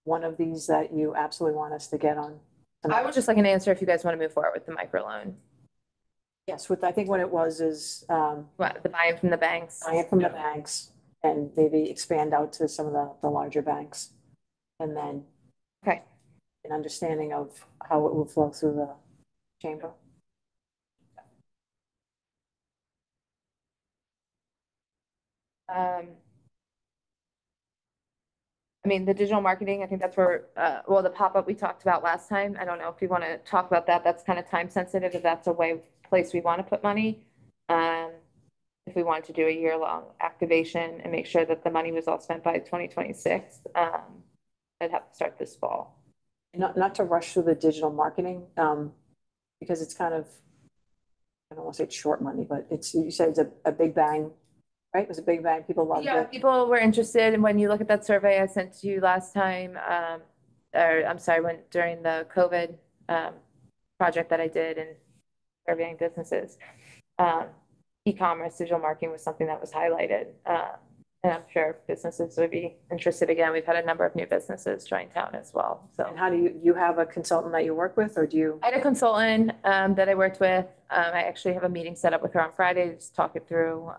one of these that you absolutely want us to get on? I would just like an answer if you guys want to move forward with the microloan. Yes, I think what it was is, What, the buying from the banks? buy it from the banks and maybe expand out to some of the larger banks. And then Okay. an understanding of how it will flow through the chamber. I mean, the digital marketing, I think that's where, the pop-up we talked about last time. I don't know if you want to talk about that. That's kind of time sensitive, if that's place we want to put money. If we wanted to do a year-long activation and make sure that the money was all spent by 2026, I'd have to start this fall. Not to rush through the digital marketing, because it's kind of, I don't want to say it's short money, but you said it's a big bang, right? It was a big bang. People loved Yeah, it. people were interested, and when you look at that survey I sent to you last time, or I'm sorry, during the COVID project that I did and surveying businesses, e-commerce, digital marketing was something that was highlighted. And I'm sure businesses would be interested again. We've had a number of new businesses join town as well, so. And how do you have a consultant that you work with, or do you? I had a consultant that I worked with. I actually have a meeting set up with her on Friday to just talk it through.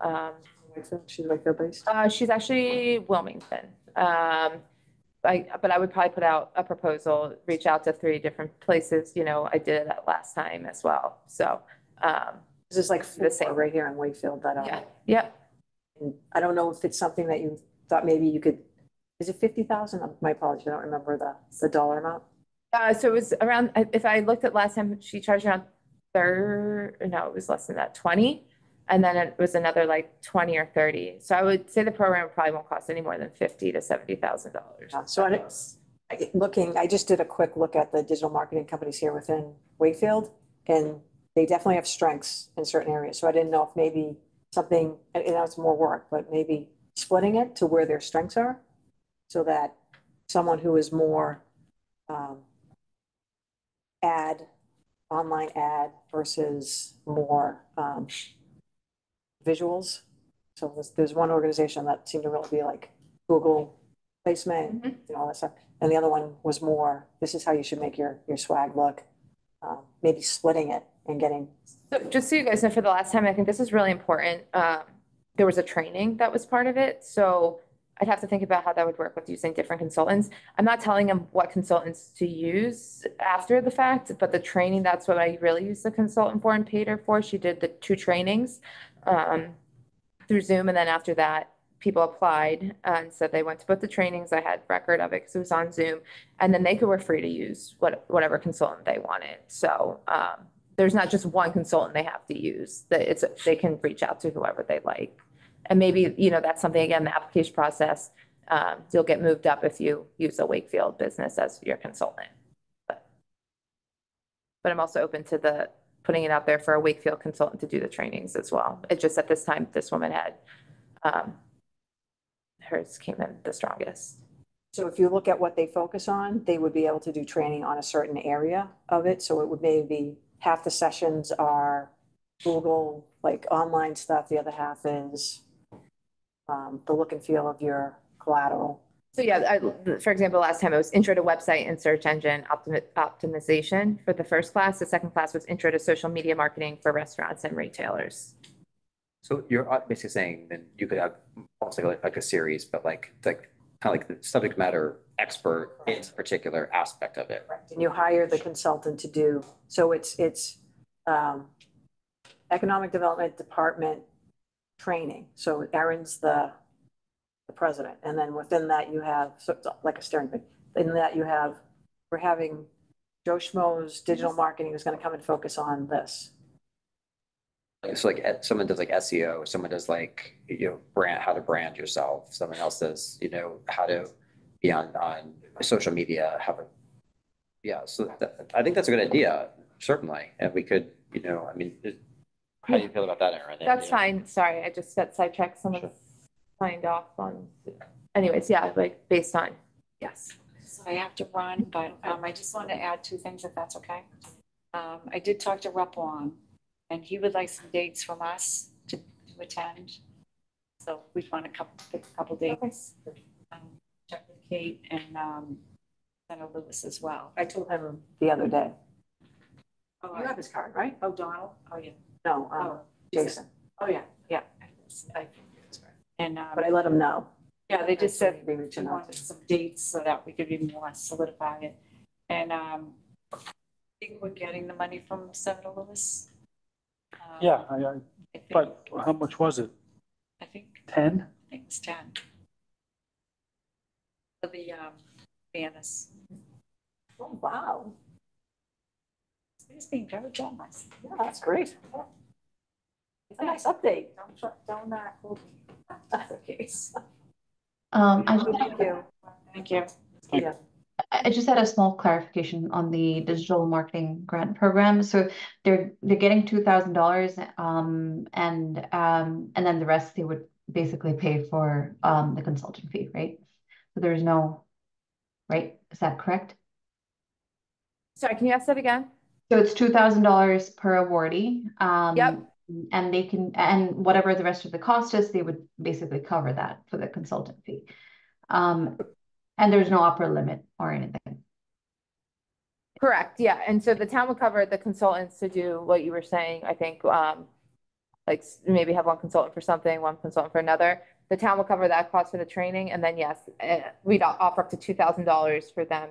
She's Wakefield based? She's actually Wilmington. But I would probably put out a proposal, reach out to 3 different places. I did that last time as well. So, This is like The same. right here in Wakefield that, yeah, yep. and I don't know if it's something that you thought maybe you could, is it 50,000? My apologies, I don't remember the dollar amount. So it was around, if I looked at last time, she charged around no, it was less than that, 20. And then it was another like 20 or 30. So I would say the program probably won't cost any more than $50,000 to $70,000. So I just did a quick look at the digital marketing companies here within Wakefield, and they definitely have strengths in certain areas. So I didn't know if maybe something, and it's more work, but maybe splitting it to where their strengths are, so that someone who is more online ad versus more visuals. So there's one organization that seemed to really be like Google placement, all that stuff. And the other one was more, this is how you should make your swag look. Maybe splitting it and getting. So just so you guys know, for the last time, I think this is really important. There was a training that was part of it. So I'd have to think about how that would work with using different consultants. I'm not telling them what consultants to use after the fact, but the training, that's what I really used the consultant for and paid her for. She did the 2 trainings through Zoom. And then after that, people applied and said they went to both the trainings. I had record of it because it was on Zoom. And then they were free to use whatever consultant they wanted. So there's not just one consultant they have to use. They can reach out to whoever they like. And maybe, that's something, again, the application process, you'll get moved up if you use a Wakefield business as your consultant. But I'm also open to putting it out there for a Wakefield consultant to do the trainings as well. It's just at this time, this woman had, hers came in the strongest. So if you look at what they focus on, they would be able to do training on a certain area of it. So it would maybe half the sessions are Google, like online stuff. The other half is the look and feel of your collateral. So yeah, for example, last time it was intro to website and search engine optimization for the first class. The second class was intro to social media marketing for restaurants and retailers. So you're basically saying then you could have almost like a series, but like kind of like the subject matter expert in a particular aspect of it. And you hire the consultant to do, so it's Economic Development Department training. So Erin's the president, and then within that you have, so it's like a steering committee. In that you have, we're having Joe Schmo's digital marketing is gonna come and focus on this. So like someone does like SEO, someone does like, brand, how to brand yourself. Someone else does, how to be on social media, yeah, so I think that's a good idea, certainly. And we could, I mean, how do you feel about that, Erin? That's fine. Sorry, I just got sidetracked. Someone signed off on, anyways, yeah, like based on, yes. So I have to run, but I just want to add two things if that's okay. I did talk to Rep Wong, and he would like some dates from us to attend. So we want pick a couple dates. Check with Kate and Senator Lewis as well. I told him the other day. Oh, You have his card, right? Oh, Donald? Oh, yeah. No, Oh, Jason, Oh, yeah, yeah. And, but I let him know. yeah, they just said Be we reaching out wanted some dates so that we could be more solidify it. And I think we're getting the money from Senator Lewis. Yeah, I think- but how much was it? I think 10? it's 10. For the banners. Oh, wow. He's being very generous. Yeah, that's great. It's a nice update. Don't hold me. That's okay. I just, Thank you. Thank you. Yeah. I just had a small clarification on the digital marketing grant program. So they're getting $2,000, and then the rest they would basically pay for the consulting fee, right? So there's no, right? Is that correct? Sorry, can you ask that again? So it's $2,000 per awardee. Yep. And they can, and whatever the rest of the cost is, they would basically cover that for the consultant fee. And there's no upper limit or anything. Correct, yeah. And so the town will cover the consultants to do what you were saying, I think, like maybe have one consultant for something, one consultant for another. The town will cover that cost for the training, and then yes, we'd offer up to $2,000 for them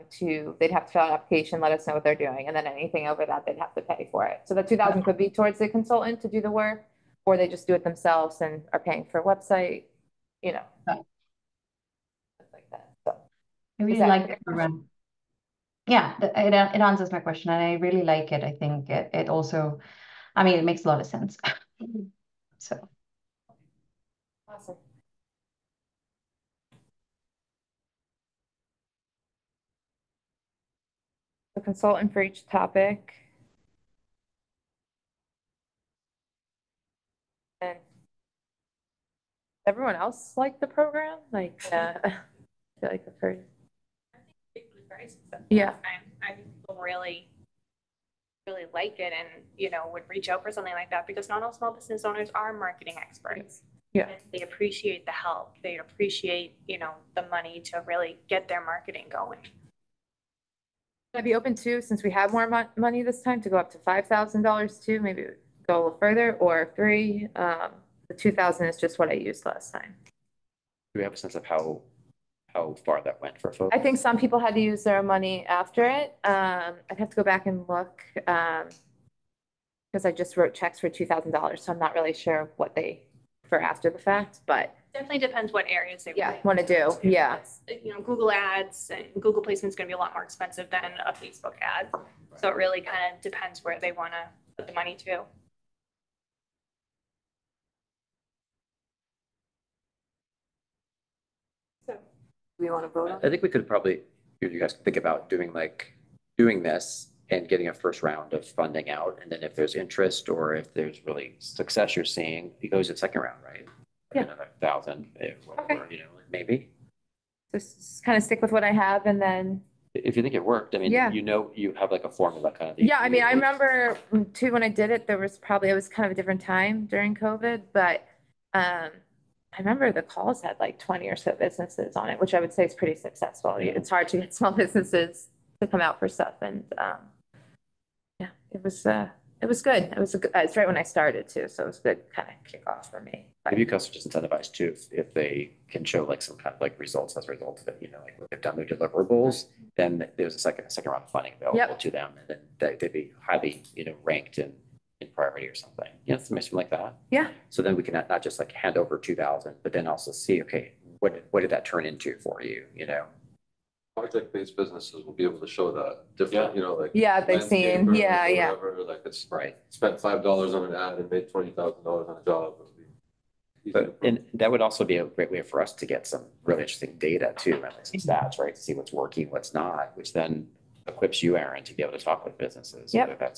they'd have to fill out an application, let us know what they're doing, and then anything over that, they'd have to pay for it. So the 2,000 could be towards the consultant to do the work, or they just do it themselves and are paying for a website, Right. stuff like that, so. I really that like clear? the program. Yeah, it answers my question, and I really like it. I think it also, I mean, it makes a lot of sense. So. Awesome. The consultant for each topic. And everyone else like the program? Like, I feel like I've heard. Very successful. Yeah. I think people really like it and, would reach out for something like that because not all small business owners are marketing experts. Yeah. And they appreciate the help. They appreciate, the money to really get their marketing going. I'd be open to, since we have more money this time, to go up to $5,000 too, maybe go a little further, or 3. The 2,000 is just what I used last time. Do we have a sense of how far that went for folks? I think some people had to use their money after it. I'd have to go back and look, because I just wrote checks for $2,000, so I'm not really sure what they, for after the fact, but Definitely depends what areas they yeah, want to do, yeah. Google ads and Google placement is going to be a lot more expensive than a Facebook ad. So it really kind of depends where they want to put the money to. Do we want to vote on I think we could probably, you guys could think about doing this and getting a first round of funding out. And then if there's interest or if there's really success you're seeing, it goes to second round, right? Yeah. Another 1,000, Okay. or, maybe. Just kind of stick with what I have, and then, If you think it worked, I mean, Yeah. you have like a formula kind of. yeah, I mean, I remember too, when I did it, it was kind of a different time during COVID, but I remember the calls had like 20 or so businesses on it, which I would say is pretty successful. It's hard to get small businesses to come out for stuff, and yeah, it it was good. It was it's right when I started too, so it was a good kind of kickoff for me. Maybe you could also just incentivize too, if they can show like some kind of like results as a result of it, you know, like if they've done their deliverables, then there's a second round of funding available Yep. to them, and then they'd be highly, you know, ranked in priority or something, you know, something like that. Yeah. So then we can not just like hand over 2,000, but then also see, okay, what did that turn into for you, you know? Project-based businesses will be able to show that different, you know, like. Yeah, they've seen, landscapers yeah, or yeah. whatever, like it's Right. spent $5 on an ad and made $20,000 on a job. It'll be easy to But, and that would also be a great way for us to get some really interesting data too, and like some stats, right? To see what's working, what's not, which then equips you, Aaron, to be able to talk with businesses. Yep. Whether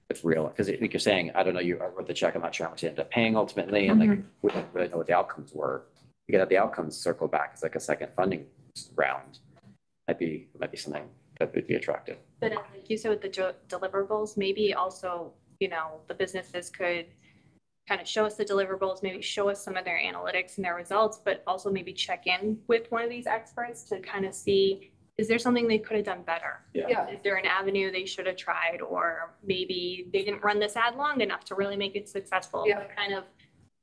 it's real, because like you're saying, I don't know, I wrote the check, I'm not sure how much you ended up paying ultimately, and like, we don't really know what the outcomes were. You get the outcomes circle back as like a second funding round. Might be something that would be attractive. But like you said, with the deliverables, maybe also, you know, the businesses could kind of show us the deliverables, maybe show us some of their analytics and their results, but also maybe check in with one of these experts to kind of see, is there something they could have done better? Yeah. Is there an avenue they should have tried, or maybe they didn't run this ad long enough to really make it successful? Yeah. Kind of,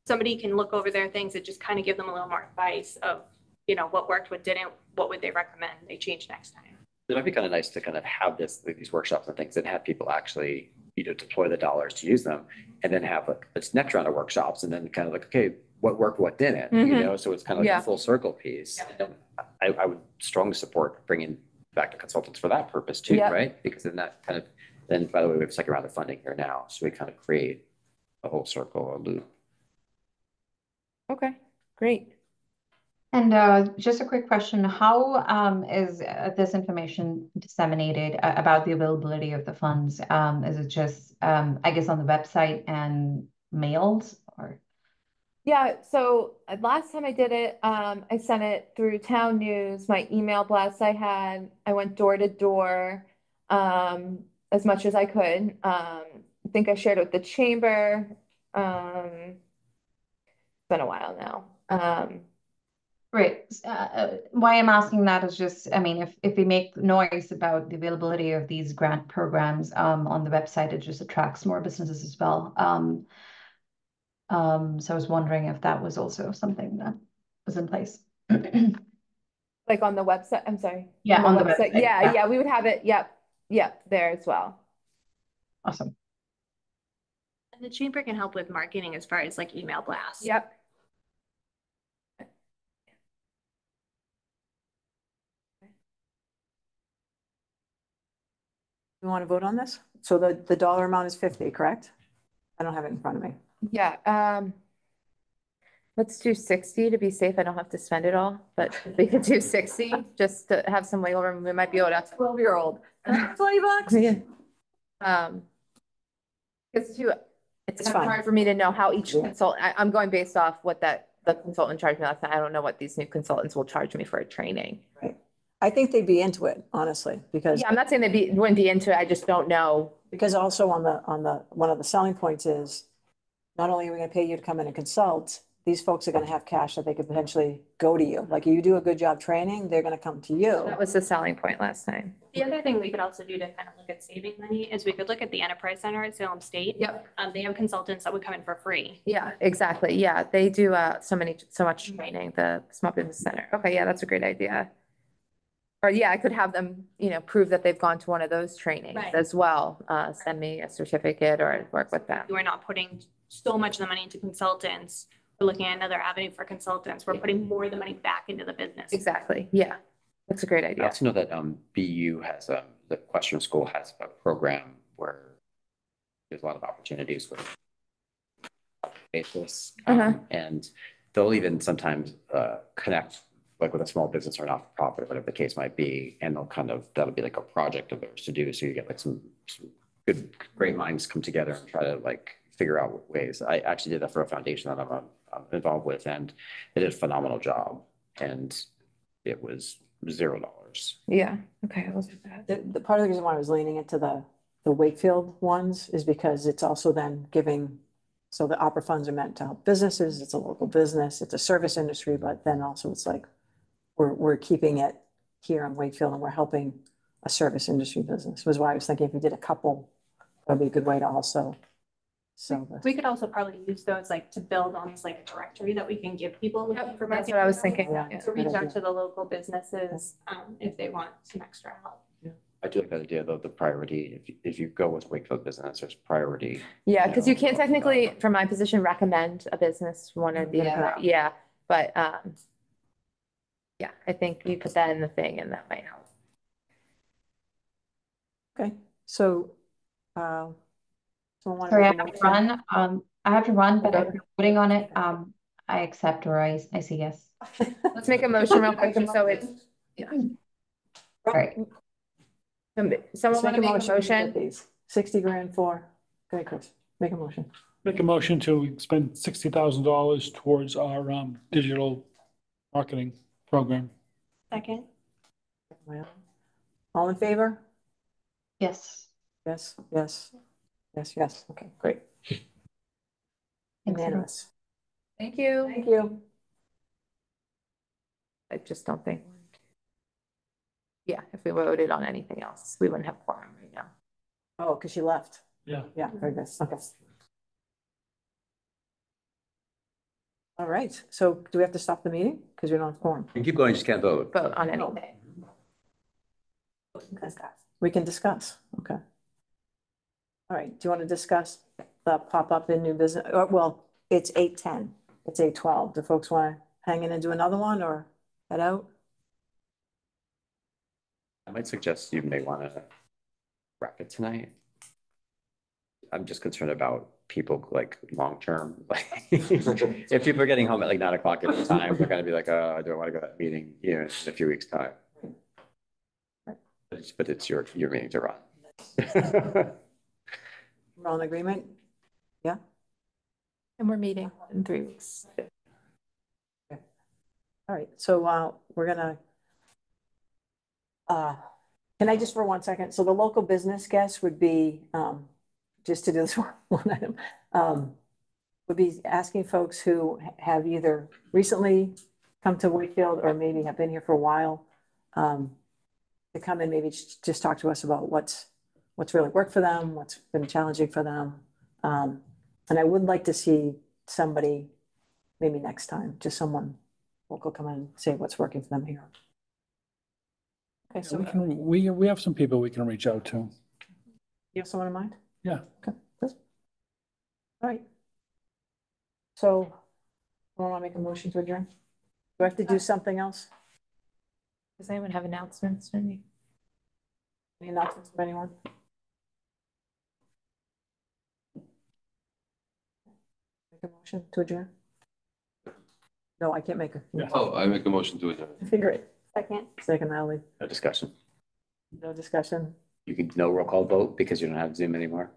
somebody can look over their things and just kind of give them a little more advice of, you know, what worked, what didn't, what would they recommend they change next time? It might be kind of nice to kind of have these workshops and things and have people actually, you know, deploy the dollars to use them, and then have like this next round of workshops, and then kind of like, okay, what worked, what didn't, you Mhm. know? So it's kind of like Yeah. a full circle piece. I would strongly support bringing back the consultants for that purpose too, Yeah. right? Because then that kind of, then by the way, we have a second round of funding here now, so we kind of create a whole circle, a loop. Okay, great. And just a quick question, how is this information disseminated about the availability of the funds? Is it just, I guess, on the website and mailed, or? Yeah, so last time I did it, I sent it through town news, my email blasts I had. I went door to door as much as I could. I think I shared it with the chamber. It's been a while now. Right. Why I'm asking that is just, I mean, if we make noise about the availability of these grant programs on the website, it just attracts more businesses as well. So I was wondering if that was also something that was in place. Like on the website, I'm sorry. Yeah, on the website, Yeah, yeah. yeah, we would have it. Yep, there as well. Awesome. And the chamber can help with marketing as far as like email blasts. Yep. You want to vote on this? So the dollar amount is 50, correct? I don't have it in front of me. Yeah, let's do 60 to be safe. I don't have to spend it all, but we could do 60 just to have some wiggle room. We might be able to. 12-year-old. 20 bucks? Yeah. It's too, it's It's kind of fine. hard for me to know how each consultant, I'm going based off what the consultant charged me last time. I don't know what these new consultants will charge me for a training. Right. I think they'd be into it, honestly, because Yeah, I'm not saying wouldn't be into it. I just don't know. also on one of the selling points is not only are we going to pay you to come in and consult, these folks are going to have cash that they could potentially go to you. Like you do a good job training, they're going to come to you. That was the selling point last time. The other thing we could also do to kind of look at saving money is we could look at the Enterprise Center at Salem State. Yep. They have consultants that would come in for free. Yeah, exactly. Yeah, they do so much training, the Small Business Center. Okay, yeah, that's a great idea. Or yeah, I could have them, prove that they've gone to one of those trainings Right. as well. Send me a certificate or work with them. We're not putting so much of the money into consultants. We're looking at another avenue for consultants. We're putting more of the money back into the business. Exactly. Yeah, that's a great I idea. also know that BU has, the Western School has a program where there's a lot of opportunities with basis. And they'll even sometimes connect like with a small business or not-for-profit, whatever the case might be, and that'll be like a project of theirs to do. So you get like some great minds come together and try to like figure out ways. I actually did that for a foundation that I'm involved with, and they did a phenomenal job, and it was $0. Yeah. Okay. I'll look at that. The part of the reason why I was leaning into the Wakefield ones is because it's also then giving, so the opera funds are meant to help businesses. It's a local business. It's a service industry, but then also it's like we're keeping it here in Wakefield and we're helping a service industry business. Was why I was thinking if we did a couple That'd be a good way to also sell this. We could also probably use those like to build almost like a directory that we can give people. with Yep, information that's what I was thinking. Yeah. To reach out to the local businesses, if they want some extra help. I do like that idea though, the priority, if you go with Wakefield Business, there's priority. Yeah, because you can't technically, from my position, recommend a business one or the other. Yeah, but yeah, I think you put that in the thing and that might help. Okay, so, someone want to Sorry, I make a have to motion? run. I have to run, but Okay. if you're voting on it, I accept or I say yes. Let's make a motion real quick, just so it's, All right. someone want to make a to get motion? these. 60 grand for, okay, Chris, make a motion. Make a motion to spend $60,000 towards our digital marketing program. Second. All in favor? Yes. Yes, yes, yes, yes. Okay, great. Thanks, everyone. Unanimous. Thank you. Thank you. I just don't think. Yeah, if we voted on anything else, we wouldn't have quorum right now. Oh, because she left. Yeah. Yeah, very good. Okay. All right, so do we have to stop the meeting? Because we don't have quorum. You keep going, just can't vote. Vote on anything. We can discuss, okay. All right, do you want to discuss the pop-up in new business? Well, it's 8:10, it's 8:12. Do folks want to hang in and do another one or head out? I might suggest you may want to wrap it tonight. I'm just concerned about people like long-term, like if people are getting home at like 9 o'clock at the time, they're gonna be like, oh, do I want to go to that meeting, you know, in a few weeks' time. But it's your meeting to run. We're all in agreement? Yeah? And we're meeting in 3 weeks. All right, so we're gonna, can I just for 1 second? So the local business guest would be, just to do this one item, would be asking folks who have either recently come to Wakefield or maybe have been here for a while, to come and maybe just talk to us about what's really worked for them, what's been challenging for them. And I would like to see somebody, maybe next time, just someone local come in and say what's working for them here. Okay, so We have some people we can reach out to. you have someone in mind? Yeah. Okay, good. All right. So, want to make a motion to adjourn? Do I have to do something else? Does anyone have announcements? Any announcements from anyone? Make a motion to adjourn? No, I can't make a. Yeah. Oh, I make a motion to adjourn. Figure it. Second. Second, Natalie. No discussion. No discussion. You can no roll call vote because you don't have Zoom anymore.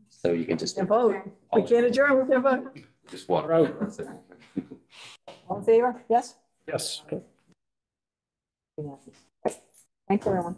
So you can just. Can't vote. We can't adjourn, we can't vote. Just walk Out. All in favor? Yes? Yes. Thanks, everyone.